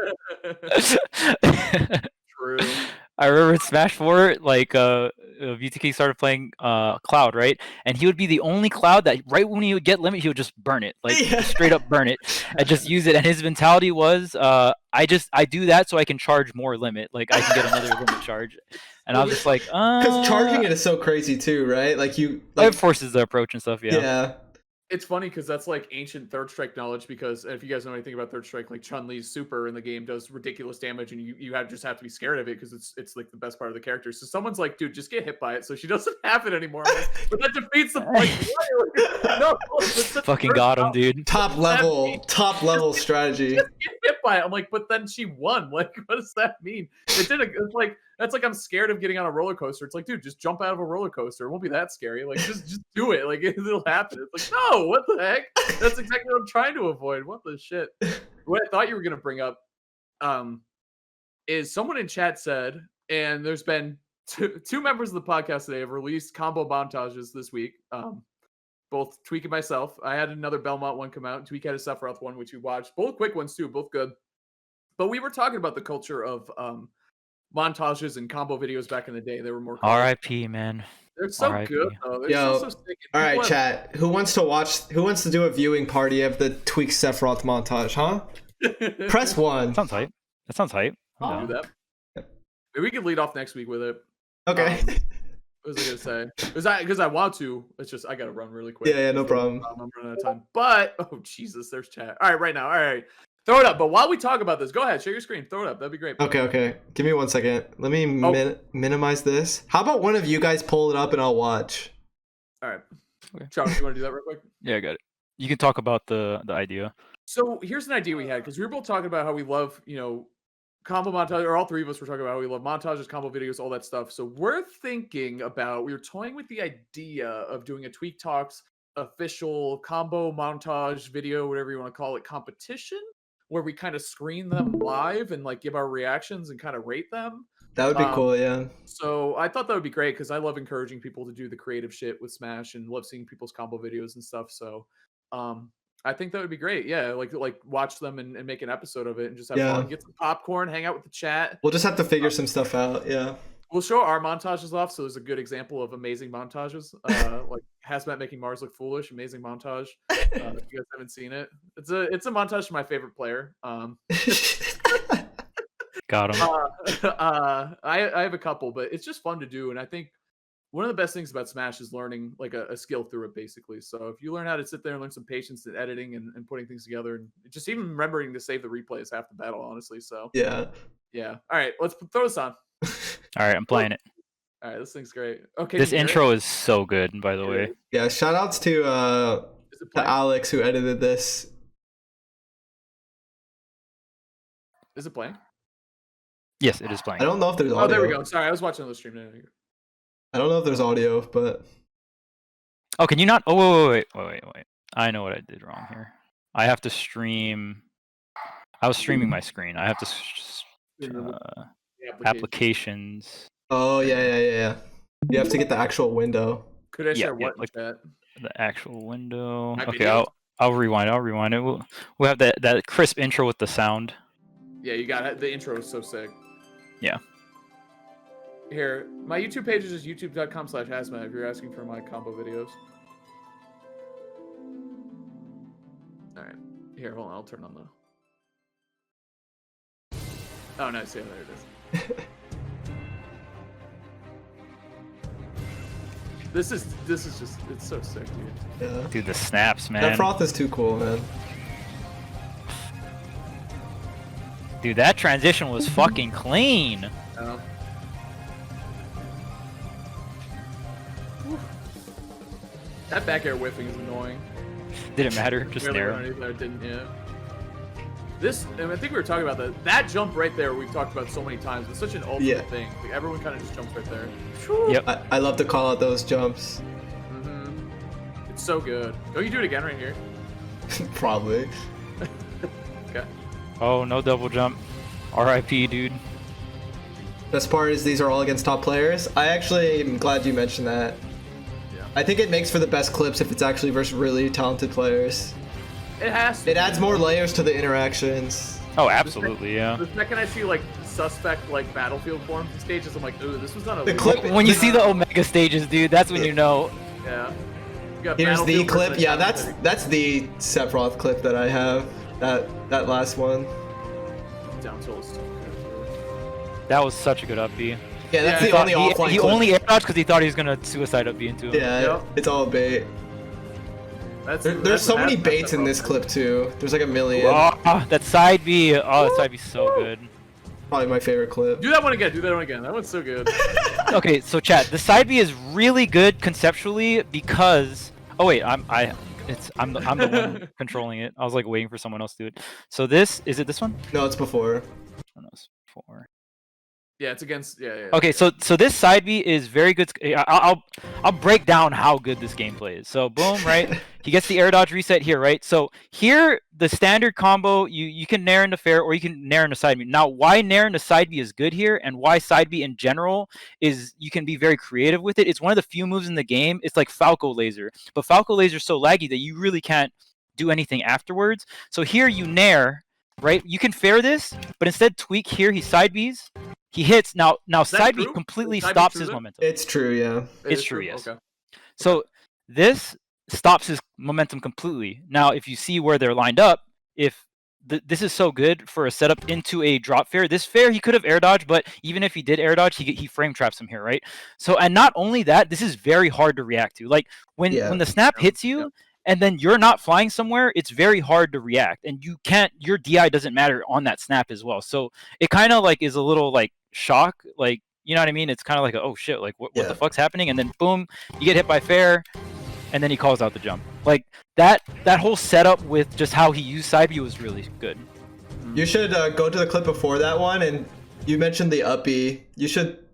I remember in Smash 4, like Mewtwo King started playing Cloud, right? And he would be the only Cloud that right when he would get Limit, he would just burn it, like just straight up burn it, and just use it. And his mentality was, I do that so I can charge more Limit, like I can get another Limit charge. And I was just like, because charging it is so crazy too, right? Like it forces the approach and stuff. Yeah. It's funny because that's like ancient Third Strike knowledge, because if you guys know anything about Third Strike, like Chun-Li's super in the game does ridiculous damage, and you just have to be scared of it because it's like the best part of the character. So someone's like, dude, just get hit by it so she doesn't have it anymore. But that defeats the point. No, fucking got him, dude. Top level strategy. Just get hit by it. I'm like, but then she won. Like, what does that mean? It's like that's like I'm scared of getting on a roller coaster. It's like, dude, just jump out of a roller coaster. It won't be that scary. Like, just do it. Like, it'll happen. It's like, no, what the heck? That's exactly what I'm trying to avoid. What the shit? What I thought you were gonna bring up, is someone in chat said, and there's been two members of the podcast today have released combo montages this week. both Tweek and myself. I had another Belmont one come out. Tweek had a Sephiroth one, which we watched. Both quick ones too, both good. But we were talking about the culture of montages and combo videos back in the day. They were more cool. R.I.P. man. They're so good though. They're Yo, so sick. All right, chat. Who wants to do a viewing party of the Tweek Sephiroth montage, huh? Press 1. That sounds hype. That sounds hype. I'll do that. Maybe we could lead off next week with it. Okay. What was I gonna say? Because I want to. It's just I gotta run really quick. Yeah, no problem. I'm running out of time. But oh Jesus, there's chat. All right, right now. All right, throw it up. But while we talk about this, go ahead, share your screen. Throw it up. That'd be great. Okay. Give me 1 second. Let me minimize this. How about one of you guys pull it up and I'll watch? All right. Okay. Charles, you want to do that real quick? Yeah, I got it. You can talk about the idea. So here's an idea we had because we were both talking about how we love, combo montage, or all three of us were talking about how we love montages, combo videos, all that stuff. So we're thinking about, we were toying with the idea of doing a Tweek Talks official combo montage video, whatever you want to call it, competition, where we kind of screen them live and like give our reactions and kind of rate them. That would be cool, yeah. So I thought that would be great because I love encouraging people to do the creative shit with Smash and love seeing people's combo videos and stuff. So I think that would be great. Yeah, like watch them and make an episode of it and just have fun, get some popcorn, hang out with the chat. We'll just have to figure some stuff out. Yeah. We'll show our montages off, so there's a good example of amazing montages. Like Hazmatt making Mars look foolish, amazing montage. If you guys haven't seen it, it's a montage to my favorite player. Got him. I have a couple, but it's just fun to do, and I think one of the best things about Smash is learning like a skill through it, basically. So if you learn how to sit there and learn some patience in editing and putting things together, and just even remembering to save the replay is half the battle, honestly. So yeah. All right, let's throw this on. All right, I'm playing it. All right, this thing's great. Okay, this intro is so good, by the way. Yeah, shout outs to Alex who edited this. Is it playing? Yes, it is playing. I don't know if there's audio. Oh, there we go. Sorry, I was watching another stream. I don't know if there's audio, but... Oh, can you not? Oh, wait. I know what I did wrong here. I have to stream... I was streaming my screen. I have to... applications. Oh, yeah. You have to get the actual window. Could I share what like that? The actual window. Okay, I'll rewind. I'll rewind it. We'll have that crisp intro with the sound. Yeah, you got it. The intro is so sick. Yeah. Here, my YouTube page is just youtube.com/Hazmatt if you're asking for my combo videos. All right. Here, hold on. I'll turn on the... Oh, nice. Yeah, there it is. This is just, it's so sick, dude. Yeah. Dude, the snaps, man. That froth is too cool, man. Dude, that transition was fucking clean. That back air whiffing is annoying. Didn't matter, just narrow. It didn't, yeah. This, and I think we were talking about that jump right there we've talked about so many times. It's such an ultimate thing. Like, everyone kind of just jumps right there. Yep. I love to call out those jumps. It's so good. Don't you do it again right here? Probably. Okay. Oh, no double jump. R.I.P., dude. Best part is these are all against top players. I actually am glad you mentioned that. Yeah. I think it makes for the best clips if it's actually versus really talented players. It has to. It adds more layers to the interactions. Oh, absolutely, yeah. The second I see like suspect like battlefield form stages, I'm like, ooh, this was not a clip. When you see the Omega stages, dude, that's when you know. Yeah. Here's the clip. Yeah, that's the Sephiroth clip that I have. That last one. Down tilt is so good. That was such a good up B. Yeah, that's the only offline clip. He only air dodged because he thought he was gonna suicide up B into him. Yeah, it's all bait. There's so many baits in this clip too. There's like a million. Oh, that side B. Oh, that side B so good. Probably my favorite clip. Do that one again. That one's so good. Okay, so chat, the side B is really good conceptually because. Oh wait, I'm the one controlling it. I was like waiting for someone else to do it. So is it this one? No, it's before. Oh, no, it's before. Yeah, it's against. Yeah. Okay, so this side B is very good. I'll break down how good this gameplay is. So boom, right? He gets the air dodge reset here, right? So here the standard combo, you can nair into fair or you can nair into side B. Now, why nair into side B is good here, and why side B in general is you can be very creative with it. It's one of the few moves in the game. It's like Falco laser, but Falco laser is so laggy that you really can't do anything afterwards. So here you nair, right? You can fair this, but instead Tweek here. He side B's. He hits now side B completely stops his momentum. It's true, yeah. It's true, yes. Okay. So this stops his momentum completely. Now, if you see where they're lined up, if this is so good for a setup into a drop fair. This fair he could have air dodged, but even if he did air dodge, he frame traps him here, right? So, and not only that, this is very hard to react to. Like when the snap hits you, and then you're not flying somewhere, it's very hard to react, and you can't. Your DI doesn't matter on that snap as well. So it kind of like is a little like shock, like, you know what I mean? It's kind of like oh shit, like what the fuck's happening? And then boom, you get hit by fair, and then he calls out the jump. Like that whole setup with just how he used side B was really good. You should go to the clip before that one, and you mentioned the up B. You should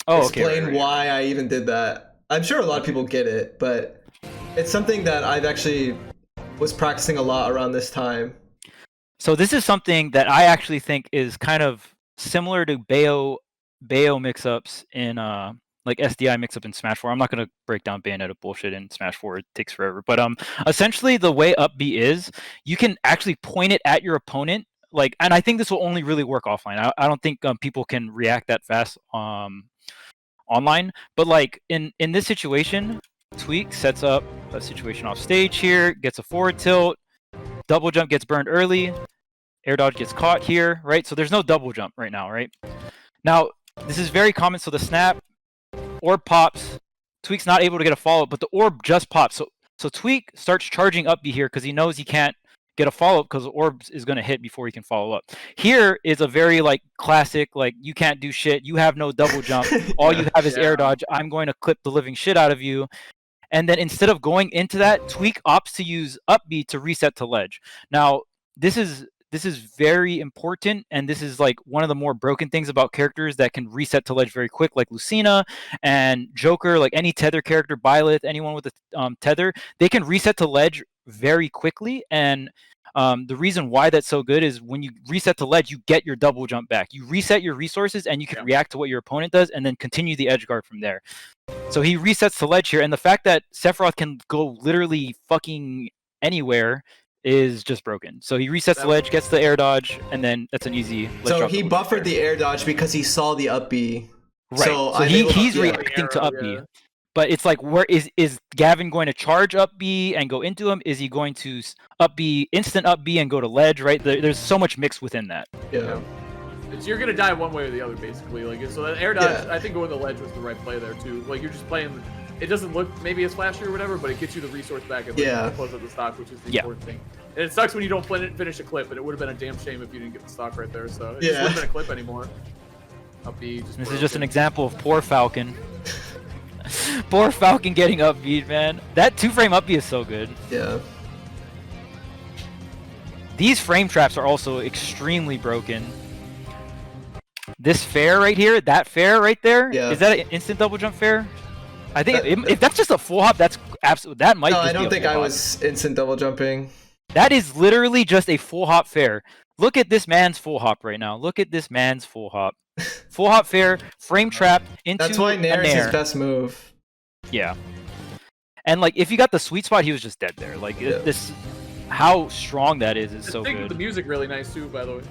explain why I even did that. I'm sure a lot of people get it, but it's something that I've actually was practicing a lot around this time. So this is something that I actually think is kind of similar to Bayo mix-ups in like SDI mix-up in Smash 4. I'm not going to break down Bayonetta bullshit in Smash 4. It takes forever. But essentially the way up B is, you can actually point it at your opponent. Like, and I think this will only really work offline. I don't think people can react that fast online. But like in this situation, Tweek sets up a situation off stage here, gets a forward tilt, double jump gets burned early, air dodge gets caught here, right? So there's no double jump right now, right? Now, this is very common. So the snap, orb pops, Tweek's not able to get a follow-up, but the orb just pops. So Tweek starts charging up B here because he knows he can't get a follow-up because the orb is going to hit before he can follow up. Here is a very like classic, like you can't do shit, you have no double jump, all you have is air dodge, I'm going to clip the living shit out of you. And then instead of going into that, Tweek opts to use up B to reset to ledge. Now, this is very important, and this is like one of the more broken things about characters that can reset to ledge very quick, like Lucina and Joker, like any tether character, Byleth, anyone with a tether, they can reset to ledge very quickly. And the reason why that's so good is when you reset to ledge, you get your double jump back. You reset your resources, and you can react to what your opponent does, and then continue the edge guard from there. So he resets to ledge here, and the fact that Sephiroth can go literally fucking anywhere is just broken. So he resets the ledge, gets the air dodge, and then that's an easy ledge So drop he buffered the air dodge because he saw the up B. Right. So he's reacting to up B. But it's like, where is Gavin going to charge up B and go into him? Is he going to instant up B and go to ledge, right? There's so much mix within that. Yeah. You're going to die one way or the other, basically. Like, so that air dodge, I think going to ledge was the right play there, too. Like, you're just playing, it doesn't look maybe as flashy or whatever, but it gets you the resource back and close up the stock, which is the important thing. And it sucks when you don't finish a clip, and it would have been a damn shame if you didn't get the stock right there. So it just wouldn't have been a clip anymore. Up B, this is just an example of poor Falcon. Poor Falcon getting up beat, man. That 2-frame up B is so good. Yeah. These frame traps are also extremely broken. This fair right here, that fair right there, is that an instant double jump fair? I think if that's just a full hop, that's absolutely, that might. No, I don't think I was instant double jumping. That is literally just a full hop fair. Look at this man's full hop right now. Look at this man's full hop. Full hop fair, frame trap into That's why Nair is his best move. Yeah. And like if you got the sweet spot, he was just dead there. Like this, how strong that is so good. The music really nice too, by the way.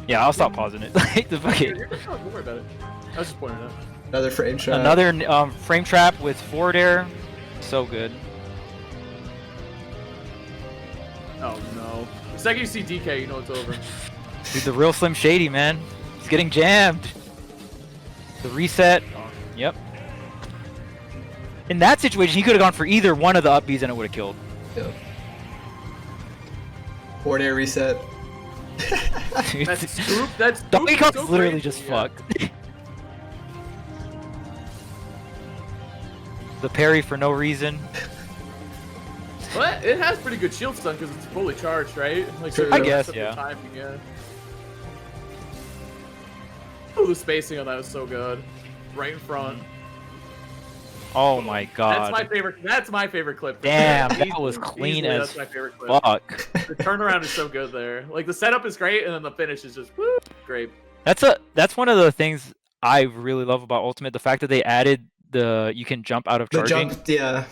Yeah, I'll stop pausing it. Like the fucking. Don't worry about it. I was just pointing it out. Another frame trap. Another frame trap with forward air. So good. Oh no. The second you see DK, you know it's over. Dude, the real Slim Shady, man. He's getting jammed. The reset. Yep. In that situation, he could have gone for either one of the up Bs and it would have killed. Yeah. Forward air reset. That's scoop. That's Donkey Kong's literally just fucked. The parry for no reason. Well, it has pretty good shield stun because it's fully charged, right? Like, I guess, yeah. Timing, yeah. Oh, the spacing on that was so good. Right in front. Oh my god. That's my favorite. That's my favorite clip. Damn, Easily, that was clean easily, as that's my favorite clip. fuck. The turnaround is so good there. Like the setup is great, and then the finish is just woo, great. That's one of the things I really love about Ultimate. The fact that they added you can jump out of charging. The jump, yeah.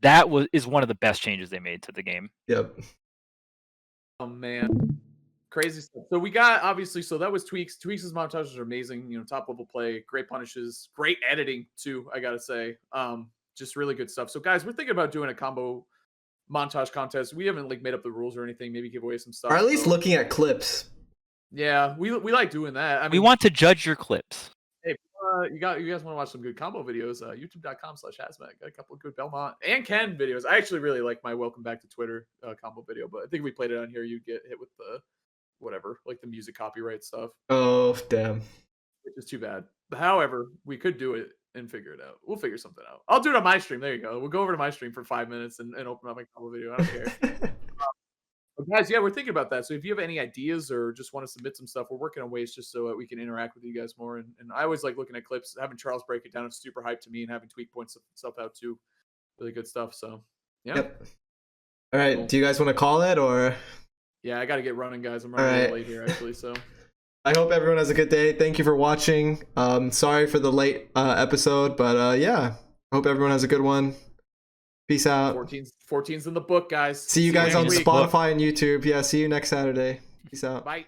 That is one of the best changes they made to the game. Yep. Oh man, crazy stuff. So we got obviously. So that was Tweeks. Tweeks' montages are amazing. You know, top level play, great punishes, great editing too. I gotta say, just really good stuff. So guys, we're thinking about doing a combo montage contest. We haven't like made up the rules or anything. Maybe give away some stuff. Or at least looking at clips. Yeah, we like doing that. I mean, we want to judge your clips. Hey, you guys want to watch some good combo videos? YouTube.com/Hazmatt. Got a couple of good Belmont and Ken videos. I actually really like my Welcome Back to Twitter combo video, but I think if we played it on here, you'd get hit with the whatever, like the music copyright stuff. Oh damn. Which is too bad. However, we could do it and figure it out. We'll figure something out. I'll do it on my stream. There you go. We'll go over to my stream for 5 minutes and open up my combo video. I don't care. But guys, yeah, we're thinking about that. So if you have any ideas or just want to submit some stuff, we're working on ways just so that we can interact with you guys more. And I always like looking at clips, having Charles break it down. It's super hype to me, and having Tweek point stuff out too. Really good stuff. So yeah. Yep. All right. Cool. Do you guys want to call it or? Yeah, I got to get running, guys. I'm running a little late here actually. So. I hope everyone has a good day. Thank you for watching. Sorry for the late episode, but yeah, hope everyone has a good one. Peace out. 14's in the book, guys. See you guys on Spotify and YouTube. Yeah, see you next Saturday. Peace out. Bye.